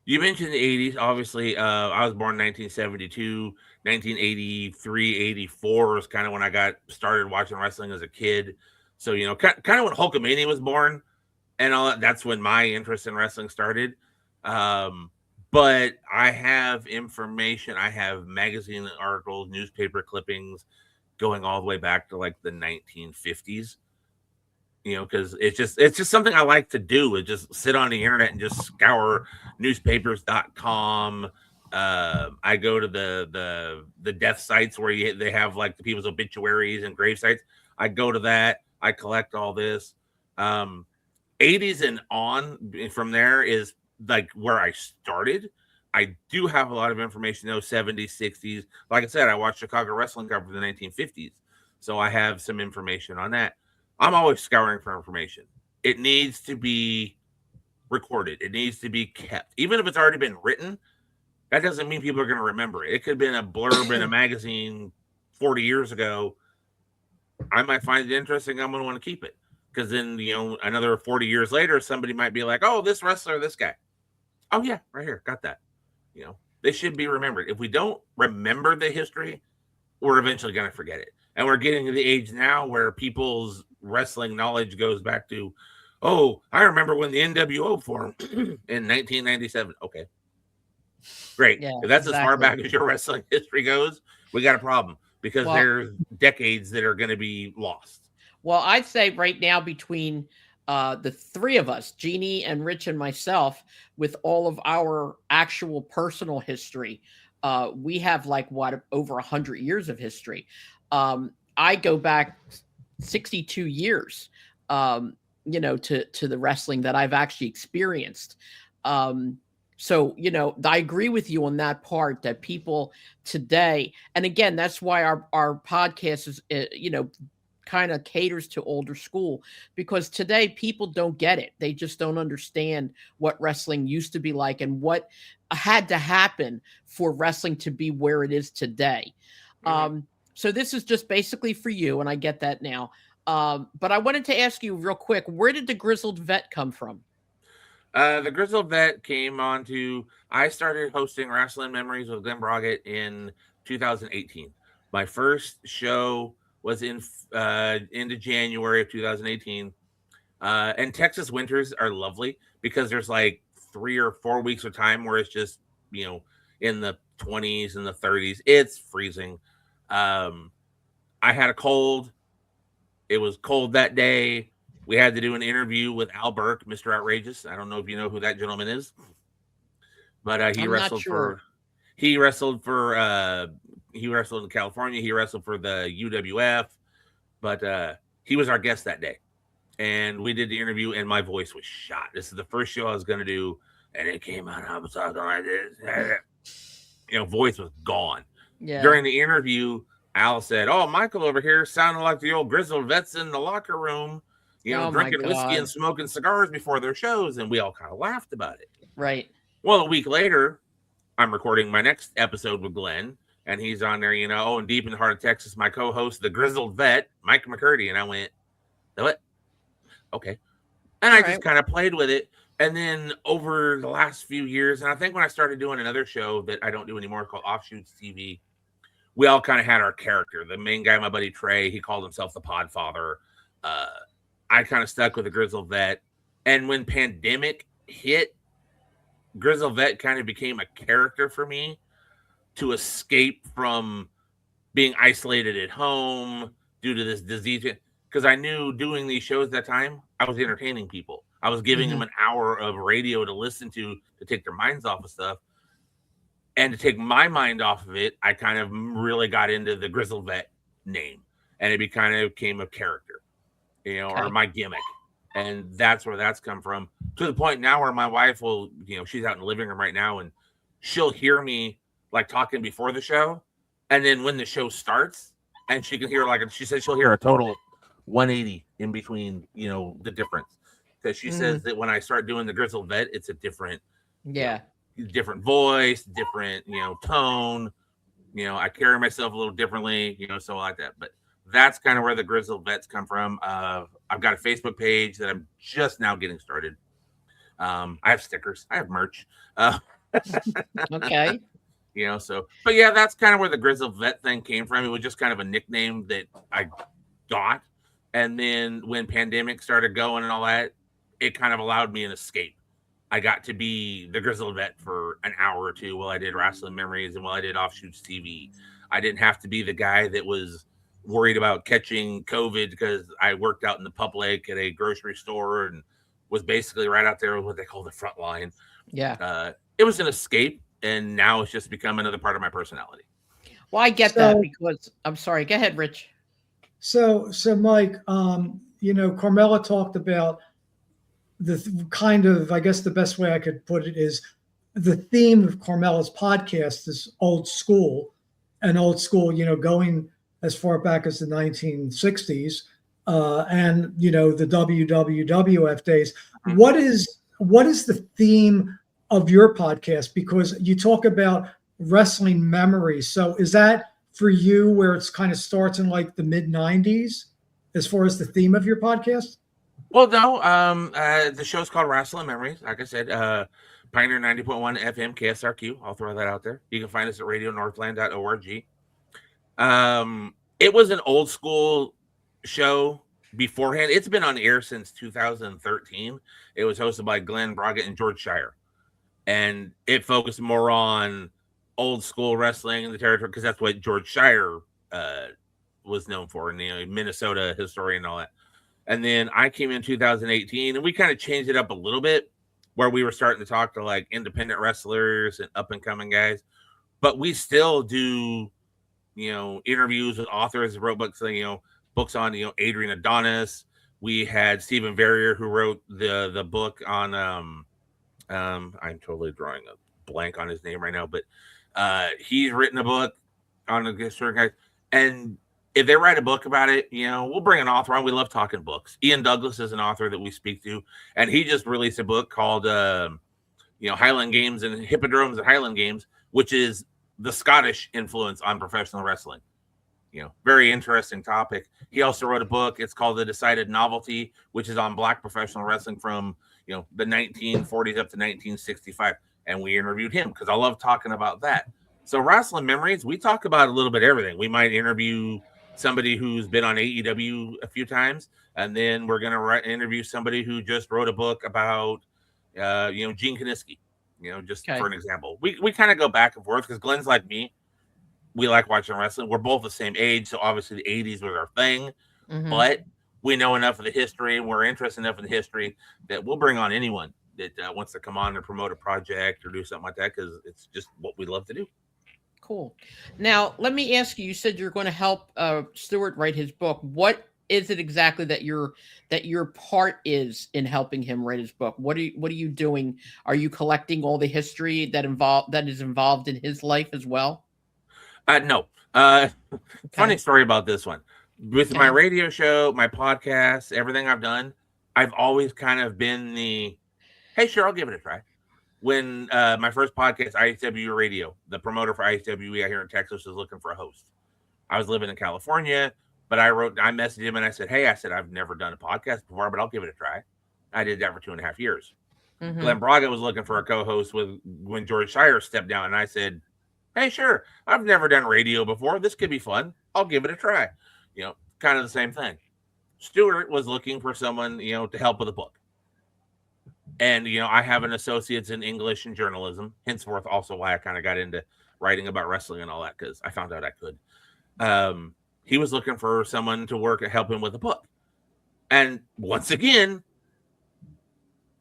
You mentioned the 80s. Obviously, I was born in 1972. 1983, 84 was kind of when I got started watching wrestling as a kid. So, kind of when Hulkamania was born and all that, that's when my interest in wrestling started. But I have information. I have magazine articles, newspaper clippings going all the way back to like the 1950s. Because it's just something I like to do, is just sit on the internet and just scour newspapers.com. I go to the death sites where they have like the people's obituaries and grave sites. I go to that. I collect all this. 80s and on from there is like where I started. I do have a lot of information though, 70s, 60s. Like I said, I watched Chicago wrestling cover the 1950s. So I have some information on that. I'm always scouring for information. It needs to be recorded. It needs to be kept. Even if it's already been written, that doesn't mean people are going to remember it. It could have been a blurb in a magazine 40 years ago. I might find it interesting. I'm going to want to keep it. Because then, another 40 years later, somebody might be like, "Oh, this wrestler, this guy. Oh, yeah, right here. Got that." They should be remembered. If we don't remember the history, we're eventually going to forget it. And we're getting to the age now where people's wrestling knowledge goes back to, "Oh, I remember when the NWO formed in 1997. Okay. Great. Yeah, if that's exactly. as far back as your wrestling history goes, we got a problem, because there's decades that are going to be lost. Well, I'd say right now, between the three of us, Jeannie and Rich and myself, with all of our actual personal history, we have like over 100 years of history. I go back 62 years, to the wrestling that I've actually experienced. So, I agree with you on that part, that people today, and again, that's why our podcast is, kind of caters to older school, because today people don't get it. They just don't understand what wrestling used to be like and what had to happen for wrestling to be where it is today. So this is just basically for you, and I get that now. But I wanted to ask you real quick, where did the Grizzled Vet come from? The Grizzled Vet came on to, I started hosting Wrestling Memories with Glenn Broggett in 2018. My first show was into January of 2018. And Texas winters are lovely because there's like 3 or 4 weeks of time where it's just, in the 20s and the 30s. It's freezing. I had a cold. It was cold that day. We had to do an interview with Al Burke, Mr. Outrageous. I don't know if you know who that gentleman is, but he wrestled in California. He wrestled for the UWF, but he was our guest that day. And we did the interview, and my voice was shot. This is the first show I was going to do, and it came out. I was talking like this. Voice was gone. Yeah. During the interview, Al said, "Oh, Michael over here sounded like the old grizzled vets in the locker room, Oh, my drinking whiskey and God. smoking cigars before their shows," and we all kind of laughed about it. Right. Well, a week later, I'm recording my next episode with Glenn, and he's on there, oh, and deep in the heart of Texas, my co-host, the grizzled vet, Mike McCurdy, and I went, "What? Okay." And I just kind of played with it. And then over the last few years, and I think when I started doing another show that I don't do anymore called Offshoots TV, we all kind of had our character. The main guy, my buddy Trey, he called himself the Podfather. I kind of stuck with the Grizzled Vet. And when pandemic hit, Grizzled Vet kind of became a character for me to escape from being isolated at home due to this disease. Because I knew doing these shows at that time, I was entertaining people. I was giving them an hour of radio to listen to take their minds off of stuff. And to take my mind off of it, I kind of really got into the Grizzled Vet name. And it kind of became a character, or my gimmick. And that's where that's come from. To the point now where my wife will, she's out in the living room right now, and she'll hear me like talking before the show. And then when the show starts, and she can hear, she says she'll hear a total 180 in between, the difference. Because she says that when I start doing the Grizzled Vet, it's a different, different voice, different, tone. I carry myself a little differently, so like that. But that's kind of where the Grizzled Vets come from. I've got a Facebook page that I'm just now getting started. I have stickers. I have merch. Okay. But yeah, that's kind of where the Grizzled Vet thing came from. It was just kind of a nickname that I got. And then when pandemic started going and all that, it kind of allowed me an escape. I got to be the Grizzled Vet for an hour or two while I did Wrestling Memories and while I did Offshoots TV. I didn't have to be the guy that was worried about catching COVID because I worked out in the public at a grocery store and was basically right out there with what they call the front line. Yeah. It was an escape, and now it's just become another part of my personality. Well, I get that because I'm sorry. Go ahead, Rich. So Mike, Carmela talked about the kind of, I guess the best way I could put it is the theme of Carmela's podcast is old school, going as far back as the 1960s, and the WWF days. What is the theme of your podcast? Because you talk about wrestling memories. So is that for you where it's kind of starts in like the mid 90s as far as the theme of your podcast? Well, no, the show's called Wrestling Memories. Like I said, Pioneer 90.1 FM KSRQ. I'll throw that out there. You can find us at radionorthland.org. It was an old school show beforehand. It's been on air since 2013. It was hosted by Glenn Broggett and George Shire. And it focused more on old school wrestling in the territory because that's what George Shire was known for, and Minnesota historian and all that. And then I came in 2018, and we kind of changed it up a little bit, where we were starting to talk to like independent wrestlers and up and coming guys, but we still do, interviews with authors who wrote books, books on Adrian Adonis. We had Stephen Verrier who wrote the book on I'm totally drawing a blank on his name right now, but he's written a book on a certain guy. And if they write a book about it, we'll bring an author on. We love talking books. Ian Douglas is an author that we speak to, and he just released a book called Highland Games and Hippodromes and Highland Games, which is the Scottish influence on professional wrestling. Very interesting topic. He also wrote a book. It's called The Decided Novelty, which is on Black professional wrestling from the 1940s up to 1965. And we interviewed him because I love talking about that. So Wrestling Memories, we talk about a little bit of everything. We might interview somebody who's been on AEW a few times, and then we're going to interview somebody who just wrote a book about, Gene Kiniski, just for an example. We kind of go back and forth because Glenn's like me. We like watching wrestling. We're both the same age, so obviously the 80s was our thing. But we know enough of the history, and we're interested enough in the history that we'll bring on anyone that wants to come on and promote a project or do something like that because it's just what we love to do. Cool. Now, let me ask you, you said you're going to help Stuart write his book. What is it exactly that your part is in helping him write his book? What are you doing? Are you collecting all the history that is involved in his life as well? No. Funny Okay. story about this one. With my radio show, my podcast, everything I've done, I've always kind of been the, hey, sure, I'll give it a try. When my first podcast, ISW Radio, the promoter for ISWE out here in Texas was looking for a host. I was living in California, but I messaged him and I said, hey, I've never done a podcast before, but I'll give it a try. I did that for 2.5 years. Mhm. Glenn Braga was looking for a co-host when George Shire stepped down, and I said, hey, sure, I've never done radio before. This could be fun. I'll give it a try. Kind of the same thing. Stuart was looking for someone, to help with a book. And, I have an associate's in English and journalism, henceforth also why I kind of got into writing about wrestling and all that, because I found out I could. He was looking for someone to work and help him with a book. And once again,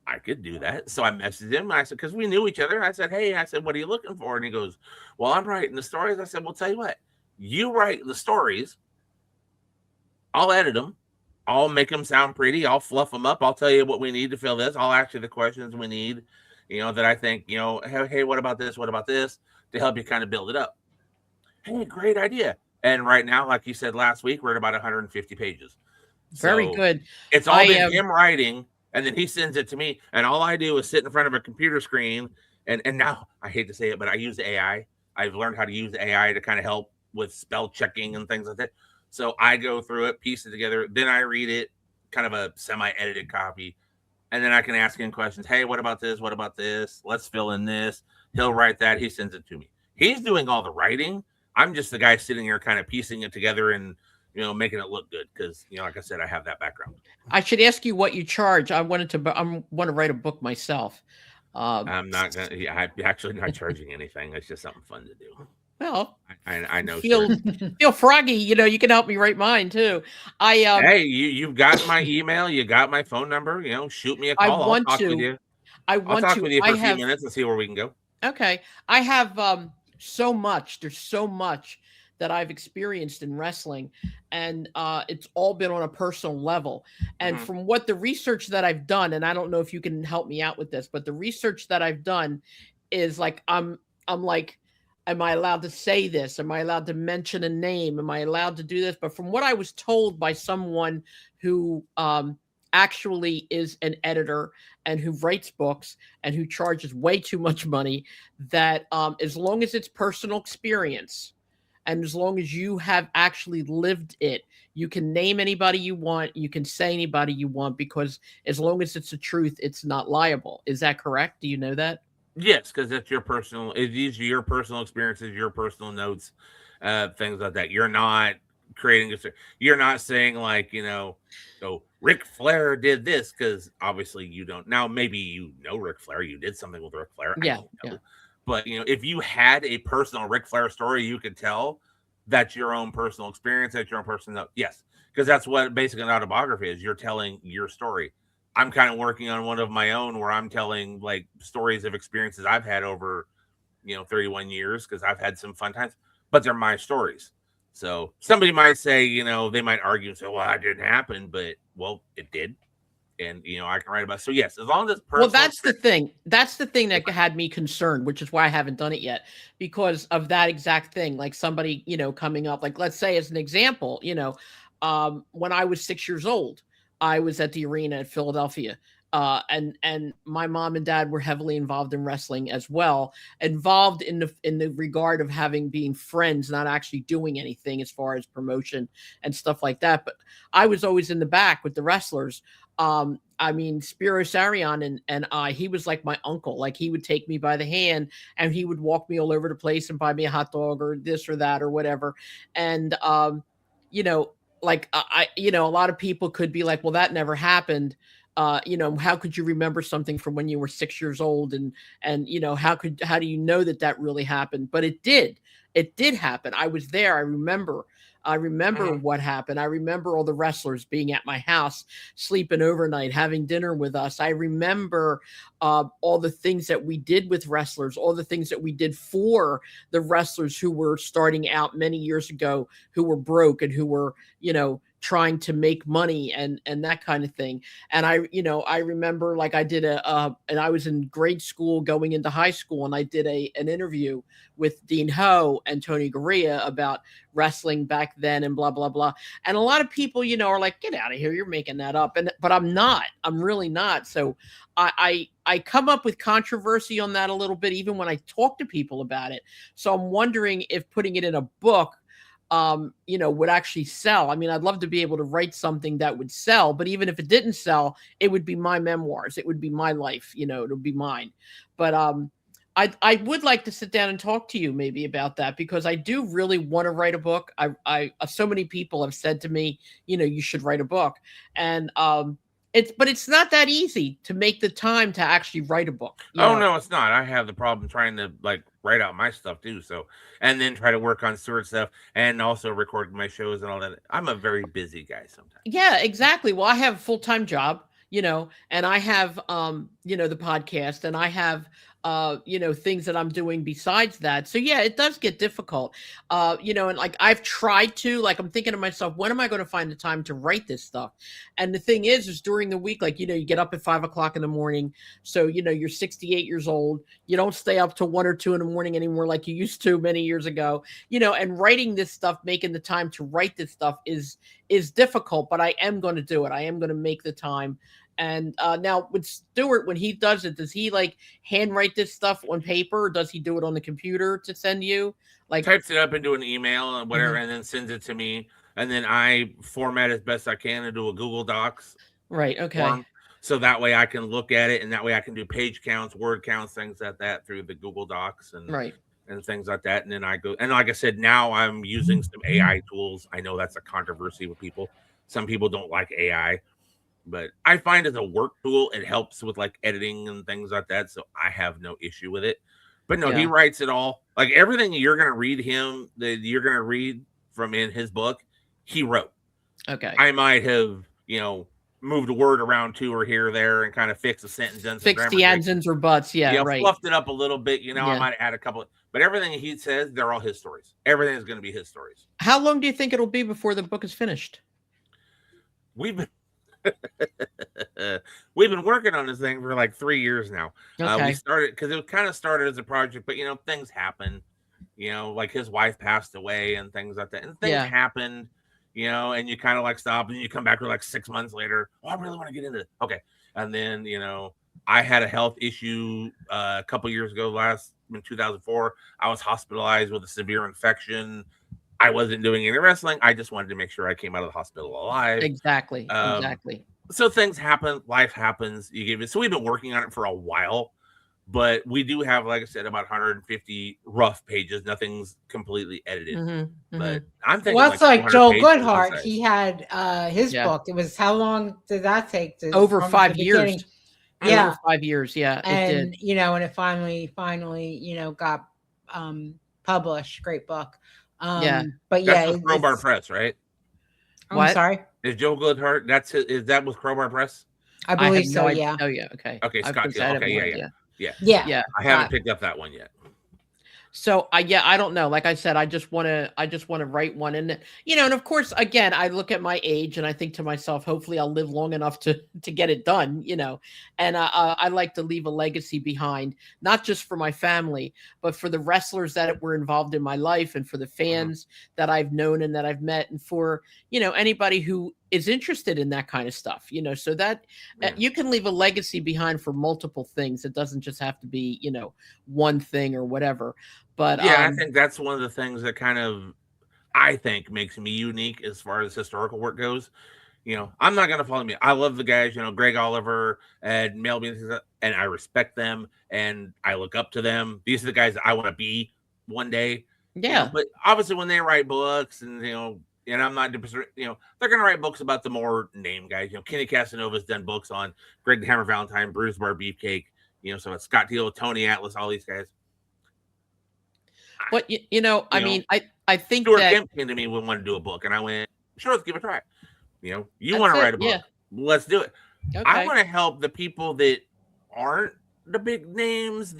I could do that. So I messaged him. I said, because we knew each other. I said, hey, what are you looking for? And he goes, well, I'm writing the stories. I said, well, tell you what, you write the stories. I'll edit them. I'll make them sound pretty. I'll fluff them up. I'll tell you what we need to fill this. I'll ask you the questions we need, that I think, hey, what about this? What about this? To help you kind of build it up. Hey, great idea. And right now, like you said last week, we're at about 150 pages. Very good. It's all been him writing, and then he sends it to me, and all I do is sit in front of a computer screen. And now I hate to say it, but I use AI. I've learned how to use AI to kind of help with spell checking and things like that. So I go through it, piece it together, then I read it, kind of a semi-edited copy, and then I can ask him questions. Hey, what about this? What about this? Let's fill in this. He'll write that. He sends it to me. He's doing all the writing. I'm just the guy sitting here kind of piecing it together and, making it look good because, like I said, I have that background. I should ask you what you charge. I want to write a book myself. I'm not going to, I'm actually not charging anything. It's just something fun to do. Well, I know. Feel froggy. You can help me write mine too. Hey, you've got my email. You got my phone number. Shoot me a call. I'll talk with you. I'll talk with you for a few minutes and see where we can go. Okay. I have so much. There's so much that I've experienced in wrestling, and it's all been on a personal level. And from what the research that I've done, and I don't know if you can help me out with this, but the research that I've done is like I'm like, am I allowed to say this? Am I allowed to mention a name? Am I allowed to do this? But from what I was told by someone who actually is an editor and who writes books and who charges way too much money, that as long as it's personal experience and as long as you have actually lived it, you can name anybody you want, you can say anybody you want, because as long as it's the truth, it's not liable. Is that correct? Do you know that? Yes, because that's your personal. These are your personal experiences, your personal notes, things like that. You're not creating you're not saying like so Ric Flair did this, because obviously you don't. Now maybe Ric Flair, you did something with Ric Flair. Yeah, yeah. But if you had a personal Ric Flair story, you could tell that's your own personal experience, that's your own personal note. Yes, because that's what basically an autobiography is. You're telling your story. I'm kind of working on one of my own where I'm telling like stories of experiences I've had over, 31 years, because I've had some fun times, but they're my stories. So somebody might say, they might argue and say, well, that didn't happen, but well, it did. And, I can write about it. So yes, as long as it's personal. Well, that's the thing. That's the thing that had me concerned, which is why I haven't done it yet, because of that exact thing. Like somebody, coming up, like let's say as an example, when I was 6 years old, I was at the arena at Philadelphia. And my mom and dad were heavily involved in wrestling as well, involved in the regard of being friends, not actually doing anything as far as promotion and stuff like that. But I was always in the back with the wrestlers. Spiro Sarion and I, he was like my uncle. Like he would take me by the hand and he would walk me all over the place and buy me a hot dog or this or that or whatever. And, like a lot of people could be like, well, that never happened. How could you remember something from when you were 6 years old? And how do you know that really happened? But it did happen. I was there. I remember what happened. I remember all the wrestlers being at my house, sleeping overnight, having dinner with us. I remember all the things that we did with wrestlers, all the things that we did for the wrestlers who were starting out many years ago, who were broke and who were, trying to make money and that kind of thing. And I remember like I did and I was in grade school going into high school, and I did an interview with Dean Ho and Tony Garea about wrestling back then and blah blah blah. And a lot of people, are like, get out of here, you're making that up. But I'm not. I'm really not. So I come up with controversy on that a little bit, even when I talk to people about it. So I'm wondering if putting it in a book would actually sell. I mean, I'd love to be able to write something that would sell, but even if it didn't sell, it would be my memoirs. It would be my life, it would be mine. But I would like to sit down and talk to you maybe about that, because I do really want to write a book. I so many people have said to me, you should write a book. And it's not that easy to make the time to actually write a book. No, it's not. I have the problem trying to like write out my stuff too. So, and then try to work on Stuart stuff and also record my shows and all that. I'm a very busy guy sometimes. Yeah, exactly. Well, I have a full-time job, and I have, the podcast, and I have, things that I'm doing besides that. So yeah, it does get difficult. And like I've tried to, like, I'm thinking to myself, when am I going to find the time to write this stuff? And the thing is during the week, like, you get up at 5 o'clock in the morning. So, you're 68 years old. You don't stay up till 1 or 2 in the morning anymore, like you used to many years ago, and writing this stuff, making the time to write this stuff is difficult, but I am going to do it. I am going to make the time. And now with Stuart, when he does it, does he like handwrite this stuff on paper, or does he do it on the computer to send you? Like types it up into an email and whatever, and then sends it to me, and then I format as best I can into a Google Docs. Right. Okay. Form, so that way I can look at it, and that way I can do page counts, word counts, things like that through the Google Docs and right. And things like that. And then I go, and like I said, now I'm using some AI tools. I know that's a controversy with people. Some people don't like AI. But I find as a work tool, it helps with like editing and things like that. So I have no issue with it. But no, he writes it all. Like everything you're going to read that you're going to read from in his book, he wrote. Okay. I might have, moved a word around to or here or there and kind of fixed a sentence. Fixed the ands, ins, or buts. Yeah, right. Fluffed it up a little bit. I might add a couple. But everything he says, they're all his stories. Everything is going to be his stories. How long do you think it'll be before the book is finished? We've been working on this thing for like 3 years now. Okay. We started because it kind of started as a project, but things happen. Like his wife passed away and things like that, and things happened. And you kind of like stop, and you come back to like 6 months later. Oh, I really want to get into it. Okay, and then I had a health issue a couple years ago. In 2004, I was hospitalized with a severe infection. I wasn't doing any wrestling. I just wanted to make sure I came out of the hospital alive. Exactly. Exactly. So things happen. Life happens. You give it. So we've been working on it for a while, but we do have, like I said, about 150 rough pages. Nothing's completely edited. But I'm thinking, well, it's like Joel Goodhart. He had his book. It was, how long did that take? Over 5 years. Yeah, over 5 years. Yeah, and it did. And it finally, got published. Great book. But that's with Crowbar Press, right? I'm sorry. Is Joe Goodhart? Is that with Crowbar Press? I believe so. Yeah. Oh yeah. Okay. Okay. Scott. Okay. Yeah. I haven't picked up that one yet. So I don't know. Like I said, I just want to write one, and and of course, again, I look at my age and I think to myself, hopefully I'll live long enough to get it done, and I like to leave a legacy behind, not just for my family, but for the wrestlers that were involved in my life, and for the fans that I've known and that I've met, and for, anybody who is interested in that kind of stuff, so that you can leave a legacy behind for multiple things. It doesn't just have to be, one thing or whatever. But I think that's one of the things that kind of, I think, makes me unique as far as historical work goes. I'm not going to follow me. I love the guys, Greg Oliver and Mel Beans, and I respect them and I look up to them. These are the guys that I want to be one day. Yeah. But obviously when they write books and, and I'm not, they're going to write books about the more name guys. Kenny Casanova's done books on Greg the Hammer Valentine, Bruce Bar Beefcake. So it's Scott Deal, Tony Atlas, all these guys. But I mean, I think Stuart that Kemp came to me and wanted to do a book, and I went, sure, let's give it a try. You want to write a book? Yeah. Let's do it. Okay. I want to help the people that aren't the big names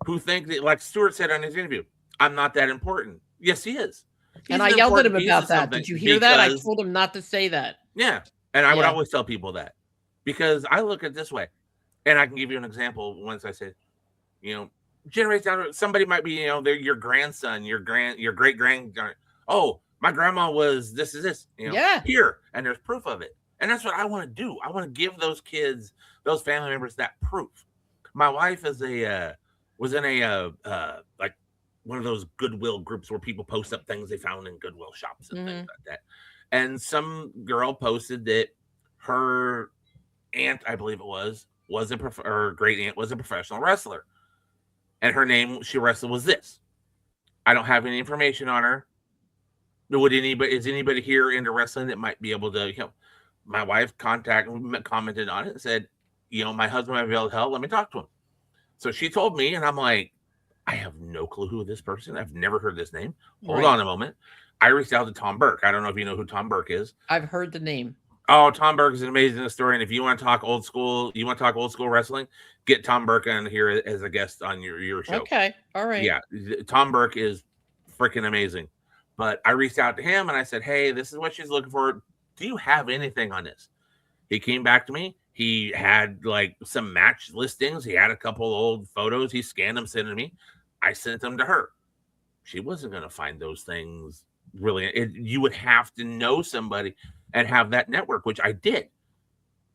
who think that, like Stuart said on his interview, I'm not that important. Yes, he is. And I yelled at him piece about of that. something Did you hear that? I because- told him not to say that. Yeah. And I would Yeah. always tell people that because I look at it this way. And I can give you an example. Once I said, generates down, somebody might be, they're your grandson, your great grandson. Oh, my grandma was this is this, Yeah. here, and there's proof of it. And that's what I want to do. I want to give those kids, those family members, that proof. My wife was in a like one of those Goodwill groups where people post up things they found in Goodwill shops and things like that. And some girl posted that her aunt, I believe it was her great aunt was a professional wrestler, and her name she wrestled was this. I don't have any information on her. Is anybody here into wrestling that might be able to? My wife commented on it and said, my husband might be able to help. Let me talk to him. So she told me, and I'm like, I have no clue who this person. I've never heard this name. Hold on a moment. I reached out to Tom Burke. I don't know if you know who Tom Burke is. I've heard the name. Oh, Tom Burke is an amazing story. And if you want to talk old school, wrestling, get Tom Burke on here as a guest on your show. Okay. All right. Yeah. Tom Burke is freaking amazing. But I reached out to him and I said, hey, this is what she's looking for. Do you have anything on this? He came back to me. He had like some match listings. He had a couple old photos. He scanned them, sent them to me. I sent them to her. She wasn't going to find those things really. You would have to know somebody and have that network, which I did.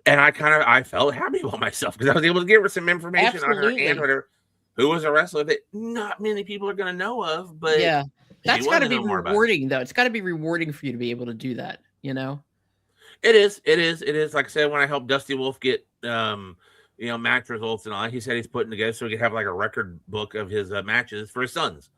And I felt happy about myself because I was able to give her some information on her aunt or who was a wrestler that not many people are going to know of. But yeah, that's got to be rewarding, though. It's got to be rewarding for you to be able to do that, It is. Like I said, when I helped Dusty Wolf get, match results and all, he said he's putting together so he could have like a record book of his matches for his sons.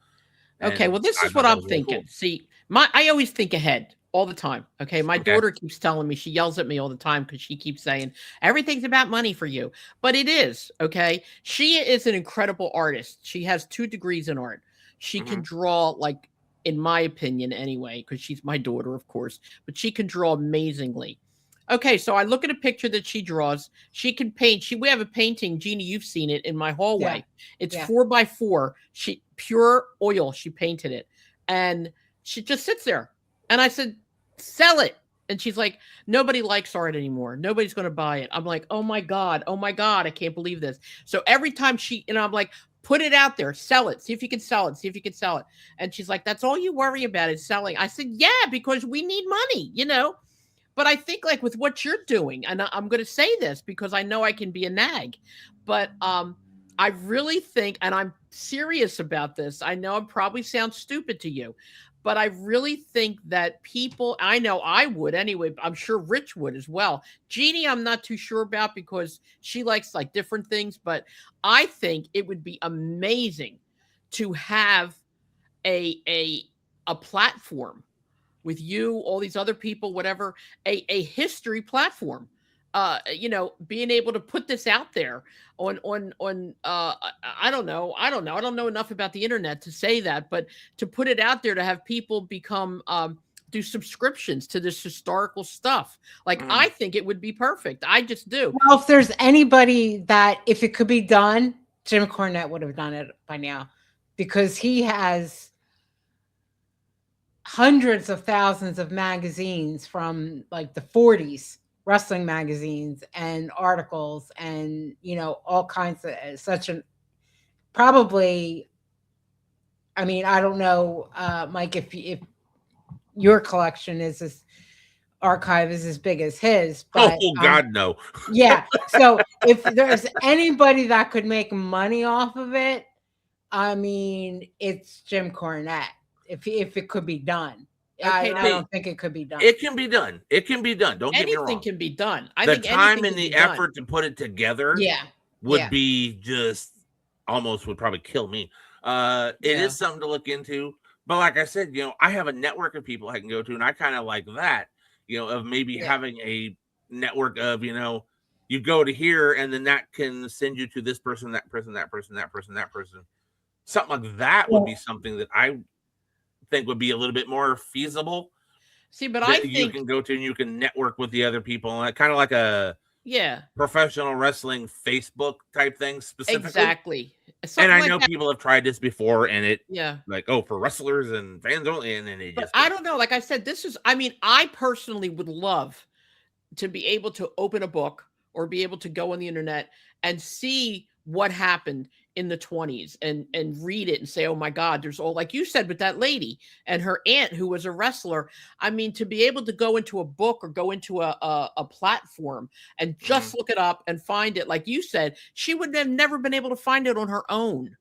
Okay, well, this is what I'm thinking. Really cool. See, I always think ahead all the time. Okay, my daughter keeps telling me, she yells at me all the time because she keeps saying everything's about money for you, but it is. Okay, she is an incredible artist. She has 2 degrees in art. She can draw, like, in my opinion, anyway, because she's my daughter, of course, but she can draw amazingly. Okay, so I look at a picture that she draws. She can paint. We have a painting, Jeannie, you've seen it in my hallway. Yeah. It's 4x4. She pure oil. She painted it, and she just sits there. And I said, "Sell it." And she's like, "Nobody likes art anymore. Nobody's going to buy it." I'm like, "Oh my god, I can't believe this." So every time I'm like, "Put it out there, sell it. See if you can sell it. See if you can sell it." And she's like, "That's all you worry about is selling." I said, "Yeah, because we need money, But I think like with what you're doing, and I'm going to say this because I know I can be a nag, but I really think, and I'm serious about this, I know it probably sounds stupid to you, but I really think that people, I know I would anyway, I'm sure Rich would as well. Jeannie, I'm not too sure about because she likes like different things, but I think it would be amazing to have a platform with you, all these other people, whatever, a history platform, being able to put this out there on I don't know. I don't know enough about the internet to say that, but to put it out there to have people become, do subscriptions to this historical stuff. Like, I think it would be perfect. I just do. Well, if there's anybody that, if it could be done, Jim Cornette would have done it by now because he has hundreds of thousands of magazines from like the 40s, wrestling magazines and articles and, all kinds of probably, I mean, I don't know, Mike, if your collection is archive is as big as his. But, God, no. Yeah. So if there's anybody that could make money off of it, I mean, it's Jim Cornette. If it could be done. Okay, I don't think it could be done. It can be done. Don't get me wrong. Anything can be done. I think the time and the effort to put it together would be just almost would probably kill me. It is something to look into. But like I said, I have a network of people I can go to, and I kind of like that, of maybe having a network of, you go to here and then that can send you to this person, that person, that person, that person, that person. Something like that would be something that I think would be a little bit more feasible. See, but I think you can go to and you can network with the other people, and kind of like a Yeah, professional wrestling Facebook type things specifically. exactly. And Something I like know that. people have tried this before, and it Yeah. like, oh, for wrestlers and fans only, and then it But just I don't know. Like I said, I mean, I personally would love to be able to open a book or be able to go on the internet and see what happened in the 20s and read it and say, oh my God, there's all, like you said, with that lady and her aunt who was a wrestler. I mean, to be able to go into a book or go into a platform and just look it up and find it, like you said, she would have never been able to find it on her own.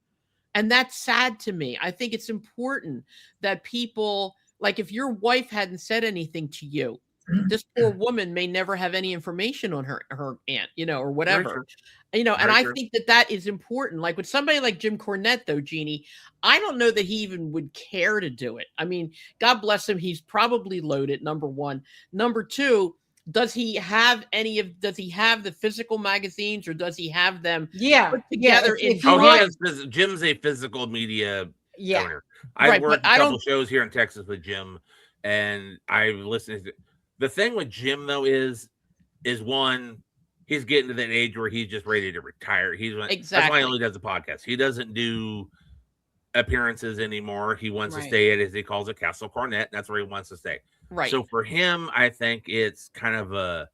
And that's sad to me. I think it's important that people, like, if your wife hadn't said anything to you, this poor woman may never have any information on her aunt, or very whatever. true. And Very I true. think that is important. Like with somebody like Jim Cornette, though, Jeannie, I don't know that he even would care to do it. I mean, God bless him. He's probably loaded, number one. Number two, does he have the physical magazines, or does he have them Yeah, put yeah. together If in you Oh, he want, has Jim's a physical media yeah, owner. I've Right, but worked a I couple don't. shows here in Texas with Jim, and I've listened. The thing with Jim though is one, he's getting to that age where he's just ready to retire. That's why he Exactly. only does a podcast. He doesn't do appearances anymore. He wants to Right. stay at, as he calls it, Castle Cornet. That's where he wants to stay. Right. So for him, I think it's kind of a,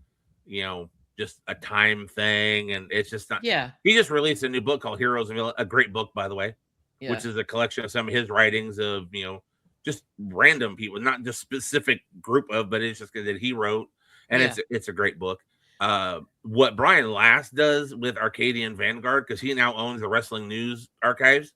just a time thing, and it's just not. Yeah. He just released a new book called Heroes and Villains, a great book, by the way, Yeah. which is a collection of some of his writings of, just random people, not just specific group of, but it's just that he wrote, and Yeah. it's a great book. What Brian Last does with Arcadian Vanguard, because he now owns the Wrestling News Archives,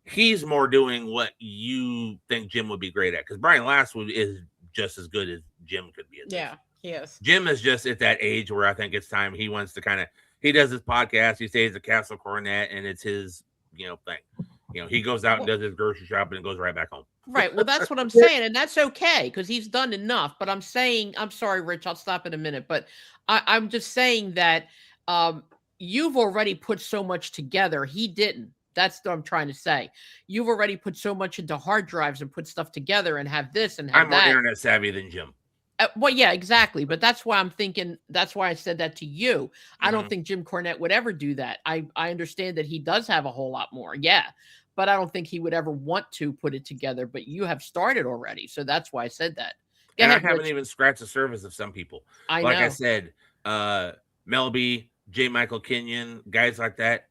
he's more doing what you think Jim would be great at, because Brian Last is just as good as Jim could be at this. Yeah, yes. Jim is just at that age where I think it's time he wants to he does his podcast, he stays at Castle Cornet, and it's his, thing. He goes out and does his grocery shopping and goes right back home. Right. Well, that's what I'm saying. And that's okay, because he's done enough. But I'm sorry, Rich, I'll stop in a minute. But I'm just saying that you've already put so much together. He didn't. That's what I'm trying to say. You've already put so much into hard drives and put stuff together and have this and have I'm more that. internet savvy than Jim. Well, yeah, exactly. But that's why I'm thinking, that's why I said that to you. I don't Mhm. think Jim Cornette would ever do that. I understand that he does have a whole lot more. Yeah. But I don't think he would ever want to put it together. But you have started already. So that's why I said that. Go And ahead, I haven't Rich. even scratched the surface of some people. I Like know. I said, Melby, J. Michael Kenyon, guys like that,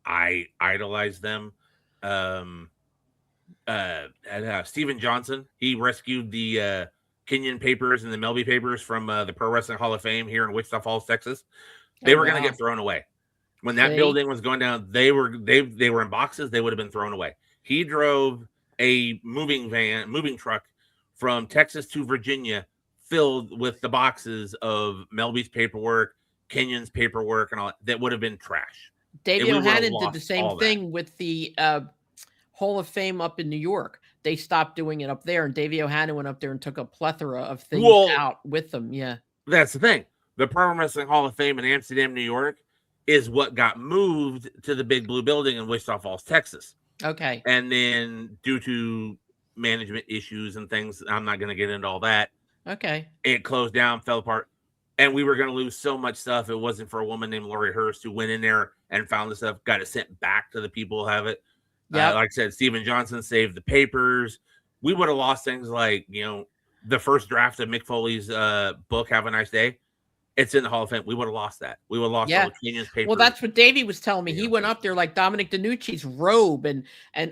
I idolize them. Steven Johnson, he rescued the Kenyon papers and the Melby papers from the Pro Wrestling Hall of Fame here in Wichita Falls, Texas. They were going to get thrown away when that building was going down. They were in boxes. They would have been thrown away. He drove a moving truck from Texas to Virginia, filled with the boxes of Melby's paperwork, Kenyon's paperwork, and all that would have been trash. Davey we would've O'Hannon did the lost same all that. thing with the Hall of Fame up in New York. They stopped doing it up there, and Davey O'Hannon went up there and took a plethora of things out with them. Yeah. That's the thing. The Pro Wrestling Hall of Fame in Amsterdam, New York, is what got moved to the Big Blue Building in Wichita Falls, Texas. Okay. And then due to management issues and things, I'm not going to get into all that. Okay. It closed down, fell apart. And we were going to lose so much stuff. It wasn't for a woman named Lori Hurst who went in there and found the stuff, got it sent back to the people who have it. Yeah. Like I said, Steven Johnson saved the papers. We would have lost things like, the first draft of Mick Foley's book, Have a Nice Day. It's in the Hall of Fame. We would have lost that. We would have lost all the Kenyon's papers. Well, that's what Davey was telling me. He went up there like Dominic DeNucci's robe and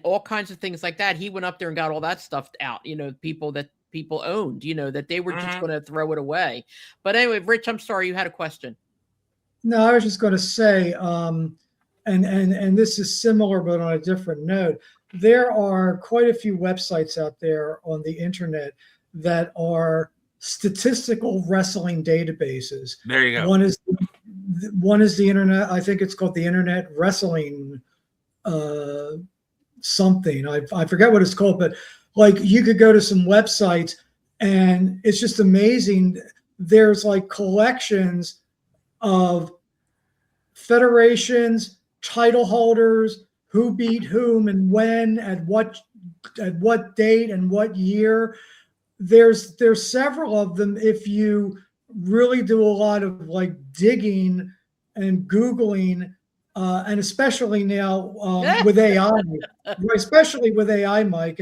all kinds of things like that. He went up there and got all that stuff out, people owned, that they were just going to throw it away. But anyway, Rich, I'm sorry, you had a question. No, I was just going to say, and this is similar, but on a different note. There are quite a few websites out there on the internet that are statistical wrestling databases. There you go. One is the internet. I think it's called the Internet Wrestling something. I forget what it's called, but like you could go to some websites and it's just amazing. There's like collections of federations, title holders, who beat whom and when, at what date and what year. There's several of them if you really do a lot of like digging and Googling, and especially now with AI, especially with AI, Mike,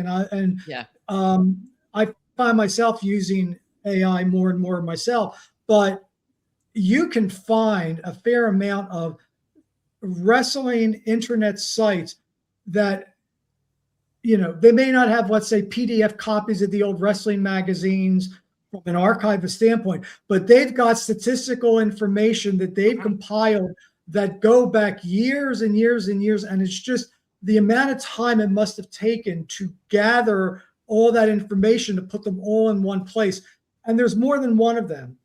Yeah. I find myself using AI more and more myself, but you can find a fair amount of wrestling internet sites that, they may not have, let's say, PDF copies of the old wrestling magazines from an archivist standpoint, but they've got statistical information that they've compiled that go back years and years and years. And it's just the amount of time it must have taken to gather all that information to put them all in one place. And there's more than one of them.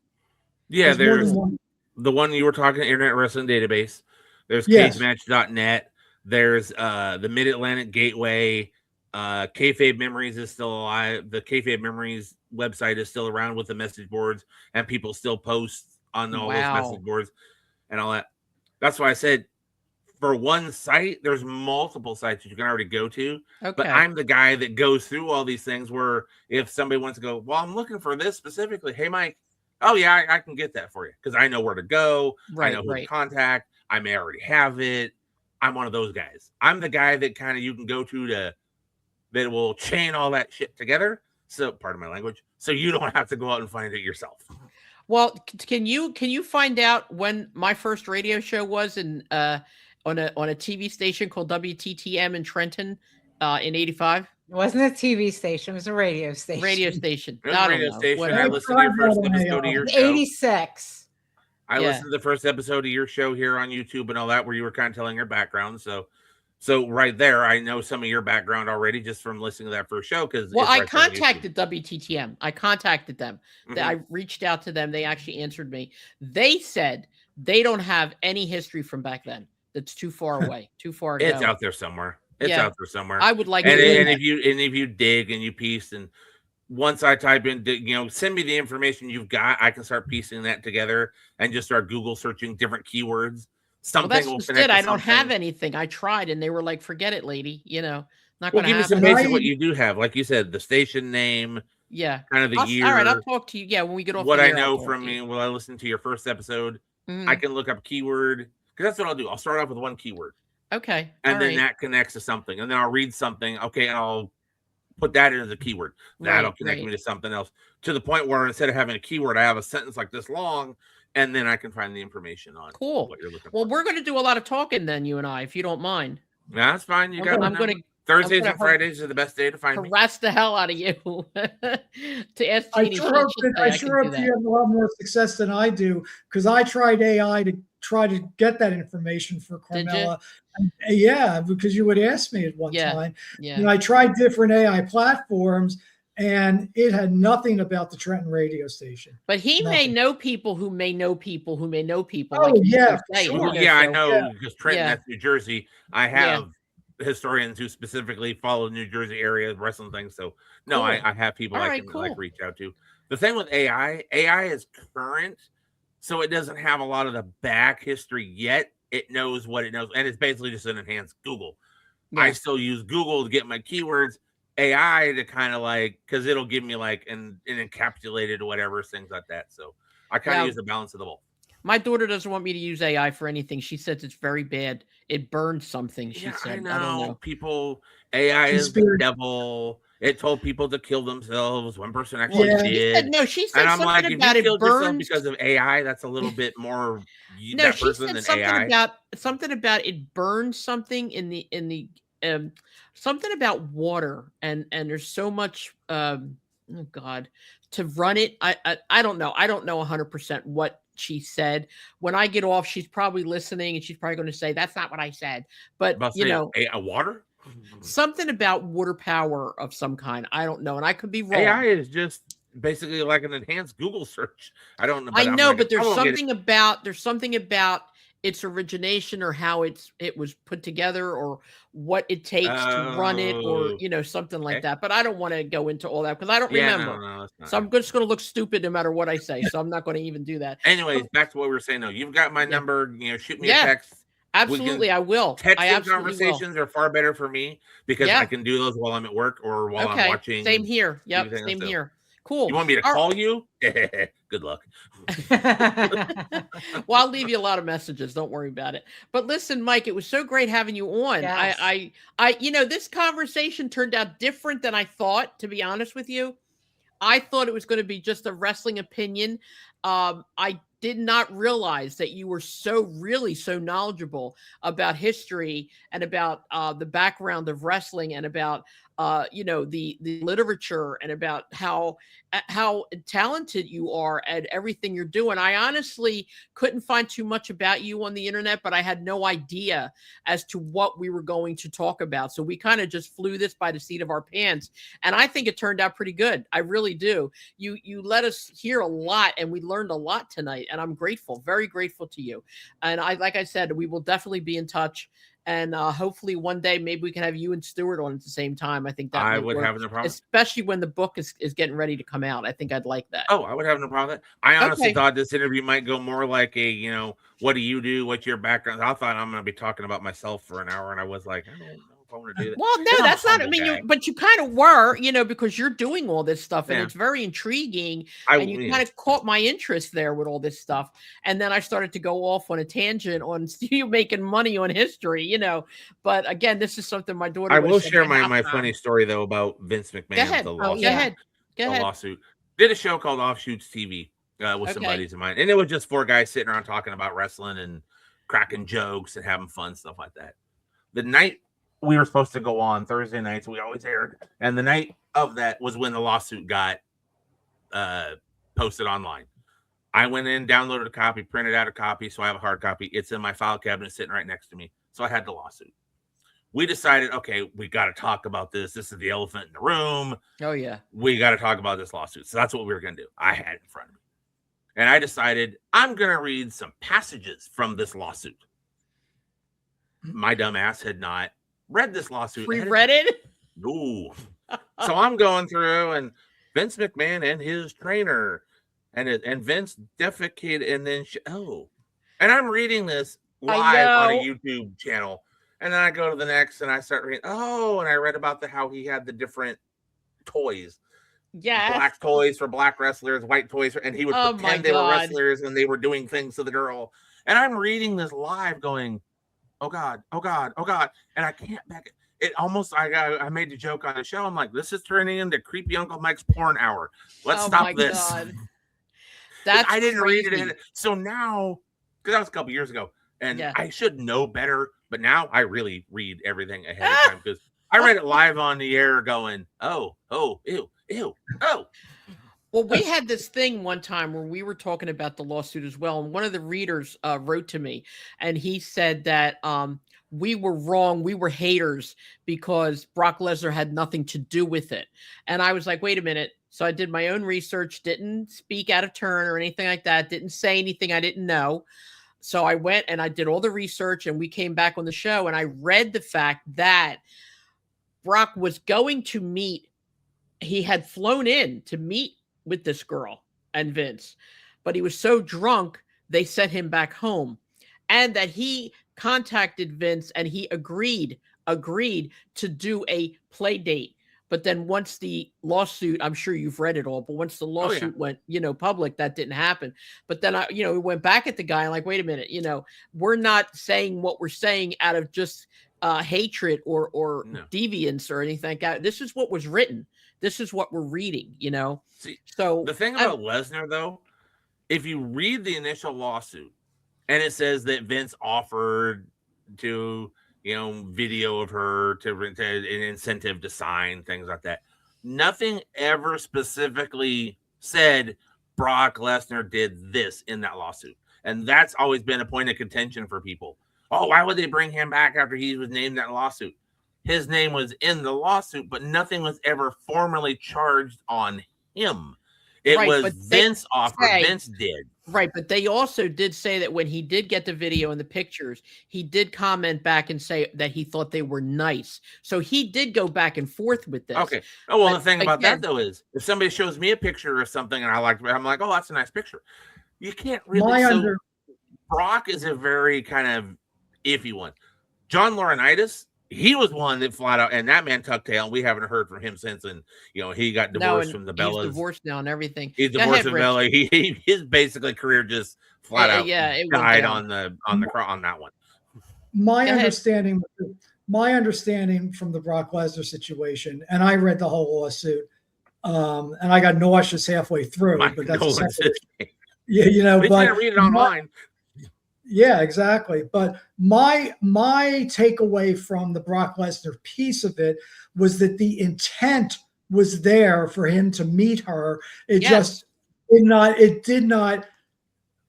Yeah, more than one. The one you were talking, Internet Wrestling Database. There's Yes. cagematch.net. There's the Mid-Atlantic Gateway. Kayfabe Memories is still alive. The Kayfabe Memories website is still around with the message boards, and people still post on all those message boards and all that. That's why I said for one site, there's multiple sites you can already go to. Okay. But I'm the guy that goes through all these things where if somebody wants to go, well, I'm looking for this specifically. Hey, Mike. Oh, yeah, I can get that for you because I know where to go. I know who to contact. I may already have it. I'm one of those guys. I'm the guy that kind of you can go to that will chain all that shit together. So, pardon my language. So you don't have to go out and find it yourself. Well, can you find out when my first radio show was on a TV station called WTTM in Trenton in '85? It wasn't a TV station. It was a radio station. Radio station. It was a radio station. I listened to your first episode of your show. 86. I listened to the first episode of your show here on YouTube and all that, where you were kind of telling your background. So right there, I know some of your background already just from listening to that first show. Because I contacted WTTM. I contacted them. I reached out to them. They actually answered me. They said they don't have any history from back then. That's too far away. Too far. It's out there somewhere. It's out there somewhere. I would like and, to. And if you dig and you piece, and once I type in, send me the information you've got, I can start piecing that together and just start Google searching different keywords. Something will connect. I don't have anything. I tried, and they were like, "Forget it, lady." Not going to happen. Give me some basic what you do have, like you said, the station name. Yeah, kind of the year. All right, I'll talk to you. Yeah, when we get off. What I know from me, I listened to your first episode. I can look up keyword because that's what I'll do. I'll start off with one keyword. Okay. And then that connects to something. And then I'll read something. Okay, I'll put that in as a keyword. That'll connect me to something else. To the point where instead of having a keyword, I have a sentence like this long, and then I can find the information on what you're looking for. Well, we're going to do a lot of talking then, you and I, if you don't mind. Yeah, that's fine. You got. I'm going to. Thursdays and Fridays are the best day to find me. Harass the hell out of you to ask Jeannie. I sure hope you have a lot more success than I do, because I tried AI to try to get that information for Carmela. Yeah, because you would ask me at one time. Yeah. And I tried different AI platforms, and it had nothing about the Trenton radio station. But he may know people who may know people who may know people. Oh, yeah, sure. Yeah, I know, because Trenton, that's New Jersey. I have historians who specifically follow New Jersey area wrestling things. So no, I have people I can like reach out to. The thing with AI is current, so it doesn't have a lot of the back history yet. It knows what it knows, and it's basically just an enhanced Google. I still use Google to get my keywords. AI to kind of like, because it'll give me like an encapsulated or whatever, things like that. So I kind of use the balance of the both. My daughter doesn't want me to use AI for anything. She says it's very bad. It burned something. She said, I don't know. People, AI is the devil. It told people to kill themselves. One person actually did. She said and I'm something like, about if you it killed yourself burns because of AI, that's a little bit more that person than something AI. Something about it burned something in the something about water, and there's so much oh God, to run it. I don't know. I don't know 100% what she said. When I get off, she's probably listening, and she's probably going to say, "That's not what I said." But a water, something about water power of some kind. I don't know, and I could be wrong. AI is just basically like an enhanced Google search. I don't know. But there's something about its origination, or how it was put together, or what it takes to run it, or something like that. But I don't want to go into all that because I don't remember. So I'm just going to look stupid no matter what I say. So I'm not going to even do that. Anyways, back to what we were saying. No, you've got my number. Shoot me a text. Absolutely, I will. Texting conversations are far better for me because I can do those while I'm at work or while I'm watching. Same here. Yep, same here. Cool. You want me to call you? Good luck. Well, I'll leave you a lot of messages. Don't worry about it. But listen, Mike, it was so great having you on. Yes. This conversation turned out different than I thought, to be honest with you. I thought it was going to be just a wrestling opinion. I did not realize that you were so knowledgeable about history and about the background of wrestling and about the literature and about how talented you are at everything you're doing. I honestly couldn't find too much about you on the internet, but I had no idea as to what we were going to talk about. So we kind of just flew this by the seat of our pants, and I think it turned out pretty good. I really do. You let us hear a lot, and we learned a lot tonight, and I'm grateful, very grateful to you. And like I said, we will definitely be in touch. And hopefully one day maybe we can have you and Stuart on at the same time. I think that I might would work, have no problem. especially when the book is getting ready to come out. I think I'd like that. Oh, I would have no problem with that. I honestly Okay. thought this interview might go more like a, what do you do? What's your background? I thought I'm going to be talking about myself for an hour, and I was like, I don't know if I want to do that. Well, no, 'Cause I'm a that's not. I humble mean, guy. but you kind of were, because you're doing all this stuff, and Yeah. it's very intriguing. I- And you yeah. kind of caught my interest there with all this stuff. And then I started to go off on a tangent on you making money on history, But again, this is something my daughter. I would've will said share in my halftime. funny story though about Vince McMahon. Go ahead. The Go lawsuit. ahead. Go The ahead. lawsuit. Did a show called Offshoots TV with some Okay. buddies of mine, and it was just 4 guys sitting around talking about wrestling and cracking jokes and having fun, stuff like that. The night we were supposed to go on Thursday nights, we always aired, and the night of that was when the lawsuit got posted online. I went in, downloaded a copy, printed out a copy, so I have a hard copy. It's in my file cabinet sitting right next to me. So I had the lawsuit. We decided, okay, we got to talk about this. This is the elephant in the room. Oh yeah. We got to talk about this lawsuit. So that's what we were going to do. I had it in front of me. And I decided I'm going to read some passages from this lawsuit. My dumb ass had not read this lawsuit. Reread it? No. So I'm going through, and Vince McMahon and his trainer, and Vince defecated, and then and I'm reading this live on a YouTube channel, and then I go to the next, and I start reading. And I read about how he had the different toys. Yes. Black toys for black wrestlers, white toys and he would pretend they were wrestlers and they were doing things to the girl. And I'm reading this live, going, "Oh God, oh God, oh God!" And I can't back it. It almost I made the joke on the show. I'm like, this is turning into creepy Uncle Mike's porn hour. Let's stop this. God. That's I didn't crazy. read it. So now, because that was a couple years ago, and Yeah. I should know better, but now I really read everything ahead of time because I read it live on the air, going, "Oh, ew, ew, oh." Well, we had this thing one time where we were talking about the lawsuit as well, and one of the readers wrote to me, and he said that we were wrong, we were haters because Brock Lesnar had nothing to do with it. And I was like, wait a minute. So I did my own research, didn't speak out of turn or anything like that, didn't say anything I didn't know. So I went and I did all the research, and we came back on the show, and I read the fact that Brock was going to meet, he had flown in to meet with this girl and Vince, but he was so drunk they sent him back home, and that he contacted Vince and he agreed to do a play date. But then once the lawsuit, I'm sure you've read it all, but once the lawsuit went, public, that didn't happen. But then we went back at the guy and like, wait a minute, we're not saying what we're saying out of just hatred or deviance or anything like that. This is what was written. This is what we're reading, See, So the thing about Lesnar, though, if you read the initial lawsuit and it says that Vince offered to, video of her to an incentive to sign, things like that, nothing ever specifically said Brock Lesnar did this in that lawsuit. And that's always been a point of contention for people. Oh, why would they bring him back after he was named that lawsuit? His name was in the lawsuit, but nothing was ever formally charged on him. It was Vince offered. Vince did. Right, but they also did say that when he did get the video and the pictures, he did comment back and say that he thought they were nice. So he did go back and forth with this. Okay. Oh, well, the thing about that, though, is if somebody shows me a picture of something and I like it, I'm like, oh, that's a nice picture. You can't really. Brock is a very kind of iffy one. John Laurinaitis he was one that flat out, and that man tucked tail. And we haven't heard from him since. And he got No, divorced and from the he's Bellas. divorced now and everything. He's Go divorced ahead, from Rich. Bella. His basically career just flat out Yeah, it went died down. on that one. My Go ahead. understanding from the Brock Lesnar situation, and I read the whole lawsuit, and I got nauseous halfway through. My But that's condolences. yeah, At least I but didn't read it online. yeah, exactly. But my takeaway from the Brock Lesnar piece of it was that the intent was there for him to meet her. It Yes. just did not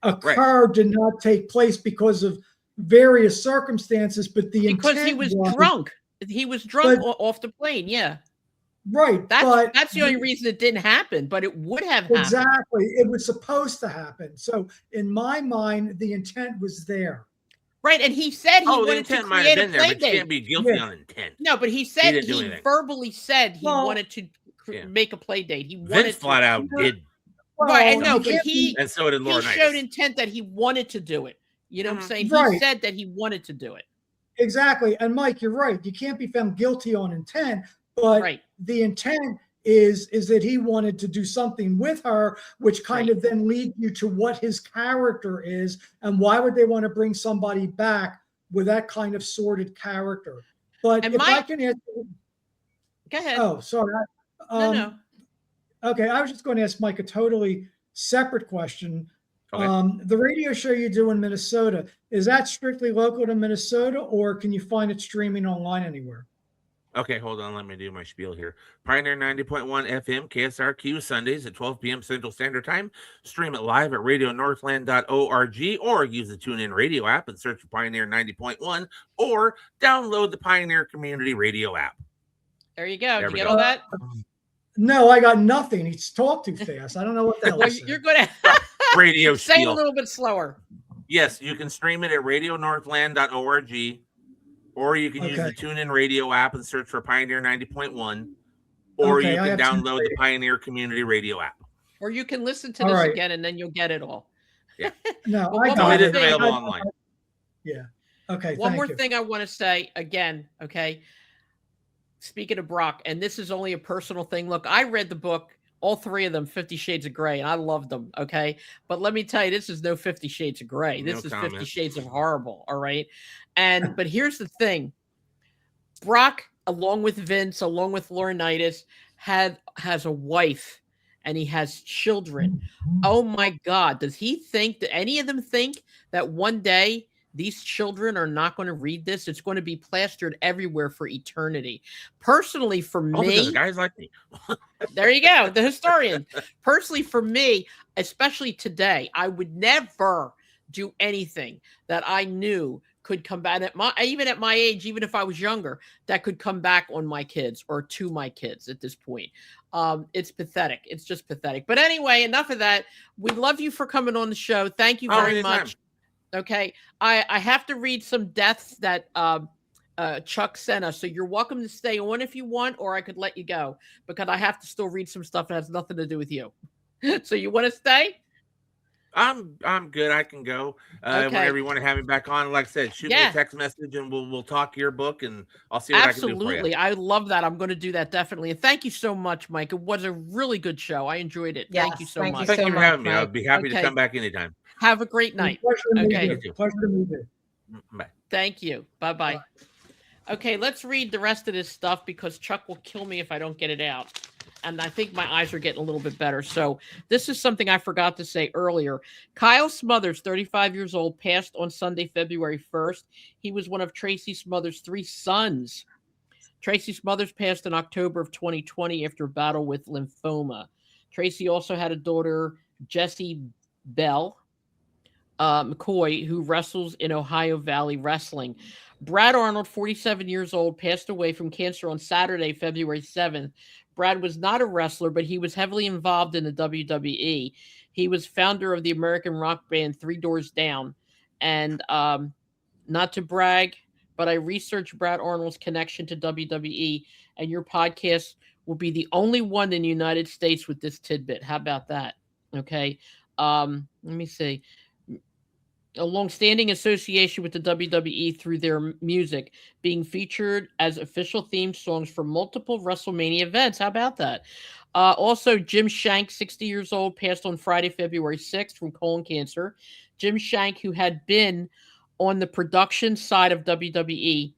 occur, did not take place because of various circumstances. But the Because intent he was drunk. He was drunk off the plane. Yeah. Right. That's the only reason it didn't happen, but it would have happened. Exactly. It was supposed to happen. So in my mind, the intent was there. Right. And he said he the wanted intent to might have create a been there, play but you date. can't be guilty Yeah. on intent. No, but he said didn't do he anything. verbally said he Well, wanted to make a play date. He wanted Vince to. flat out did, Right, I know, you but can't he and so did he Laurinaitis. showed intent that he wanted to do it. You know what I'm saying? He Right. said that he wanted to do it. Exactly. And Mike, you're right. You can't be found guilty on intent, but Right. the intent is that he wanted to do something with her, which kind of then leads you to what his character is, and why would they want to bring somebody back with that kind of sordid character? But And if I can ask, Go ahead. oh, sorry. No. Okay, I was just going to ask Mike a totally separate question. Okay. The radio show you do in Minnesota, is that strictly local to Minnesota, or can you find it streaming online anywhere? Okay, hold on. Let me do my spiel here. Pioneer 90.1 FM, KSRQ, Sundays at 12 p.m. Central Standard Time. Stream it live at radionorthland.org or use the TuneIn Radio app and search for Pioneer 90.1 or download the Pioneer Community Radio app. There you go. There Did we you get go. all that? No, I got nothing. He's talked too fast. I don't know what the hell. Well, he said. you're going to Radio say it a spiel. little bit slower. Yes, you can stream it at radionorthland.org or you can use the TuneIn Radio app and search for Pioneer 90.1 or you can download the Pioneer Community Radio app. Or you can listen to this again and then you'll get it all. Yeah. No, Well, I got it it. is available online. Yeah. Okay. One thank more you. thing I want to say again, okay? Speaking of Brock, and this is only a personal thing. Look, I read the book, all three of them, 50 Shades of Grey, and I loved them, okay? But let me tell you, this is no 50 Shades of Grey. This is 50 Shades of Horrible, all right? But here's the thing. Brock, along with Vince, along with Laurinaitis, has a wife, and he has children. Oh, my God. Does he think that any of them think that one day these children are not going to read this? It's going to be plastered everywhere for eternity. Personally, for me, because of guys like me. There you go, the historian. Personally, for me, especially today, I would never do anything that I knew could come back even at my age, even if I was younger, that could come back on my kids or to my kids at this point. It's pathetic. It's just pathetic. But anyway, enough of that. We love you for coming on the show. Thank you very much. Okay. I have to read some deaths that Chuck sent us. So you're welcome to stay on if you want, or I could let you go because I have to still read some stuff that has nothing to do with you. So you want to stay? I'm good. I can go. Whenever you want to have me back on, like I said, shoot me a text message and we'll talk your book and I'll see what I can do for you. Absolutely. I love that. I'm going to do that definitely. And thank you so much, Mike. It was a really good show. I enjoyed it. Yes, thank you so much. Thank you for having me. I'll be happy to come back anytime. Have a great night. Pleasure to meet you. Bye. Thank you. Bye-bye. Okay, let's read the rest of this stuff because Chuck will kill me if I don't get it out. And I think my eyes are getting a little bit better. So this is something I forgot to say earlier. Kyle Smothers, 35 years old, passed on Sunday, February 1st. He was one of Tracy Smothers' 3 sons. Tracy Smothers passed in October of 2020 after a battle with lymphoma. Tracy also had a daughter, Jessie Bell McCoy, who wrestles in Ohio Valley Wrestling. Brad Arnold, 47 years old, passed away from cancer on Saturday, February 7th. Brad was not a wrestler, but he was heavily involved in the WWE. He was founder of the American rock band 3 Doors Down. And not to brag, but I researched Brad Arnold's connection to WWE, and your podcast will be the only one in the United States with this tidbit. How about that? Okay. Let me see. a long-standing association with the WWE through their music, being featured as official theme songs for multiple WrestleMania events. How about that? Also, Jim Shank, 60 years old, passed on Friday, February 6th from colon cancer. Jim Shank, who had been on the production side of WWE,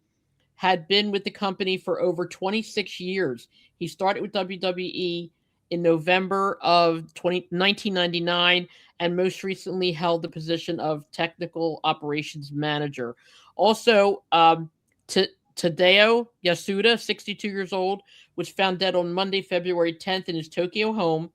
had been with the company for over 26 years. He started with WWE in November of 1999 and most recently held the position of technical operations manager. Also, Tadeo Yasuda, 62 years old, was found dead on Monday, February 10th in his Tokyo home.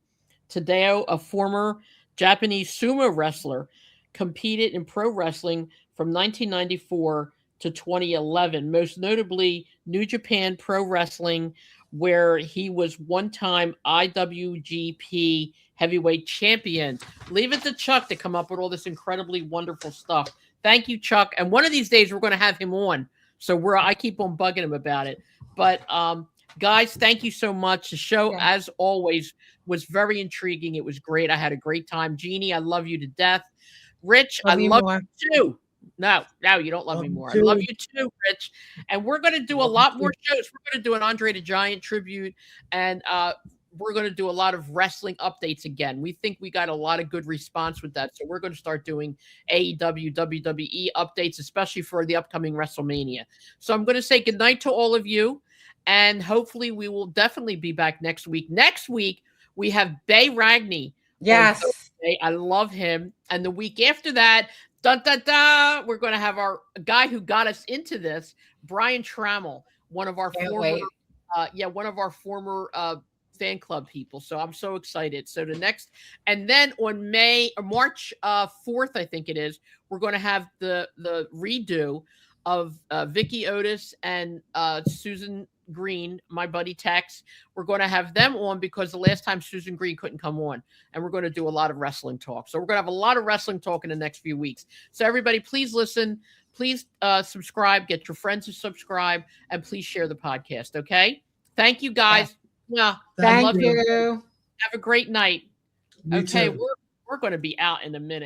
Tadeo, a former Japanese sumo wrestler, competed in pro wrestling from 1994 to 2011, most notably New Japan Pro Wrestling, where he was one-time IWGP heavyweight champion. Leave it to Chuck to come up with all this incredibly wonderful stuff. Thank you, Chuck. And one of these days we're going to have him on. So I keep on bugging him about it. But guys, thank you so much. The show, as always, was very intriguing. It was great. I had a great time. Jeannie, I love you to death. Rich, I love you too. No, you don't love me more. I love you too, Rich. And we're going to do a lot more shows. We're going to do an Andre the Giant tribute, and we're going to do a lot of wrestling updates again. We think we got a lot of good response with that. So we're going to start doing AEW, WWE updates, especially for the upcoming WrestleMania. So I'm going to say goodnight to all of you, and hopefully we will definitely be back next week. Next week, we have Bay Ragney. Yes. I love him. And the week after that, dun, dun, dun, we're going to have our guy who got us into this, Brian Trammell, one of our former fan club people. So I'm so excited. So and then on March 4th, I think it is, we're going to have the redo of Vicky Otis and Susan Green, my buddy Tex. We're going to have them on because the last time Susan Green couldn't come on, and we're going to do a lot of wrestling talk. So we're going to have a lot of wrestling talk in the next few weeks. So everybody, please listen, please subscribe, get your friends to subscribe, and please share the podcast. Okay. Thank you guys. Yeah. Thank you. Have a great night. You okay. too. We're going to be out in a minute.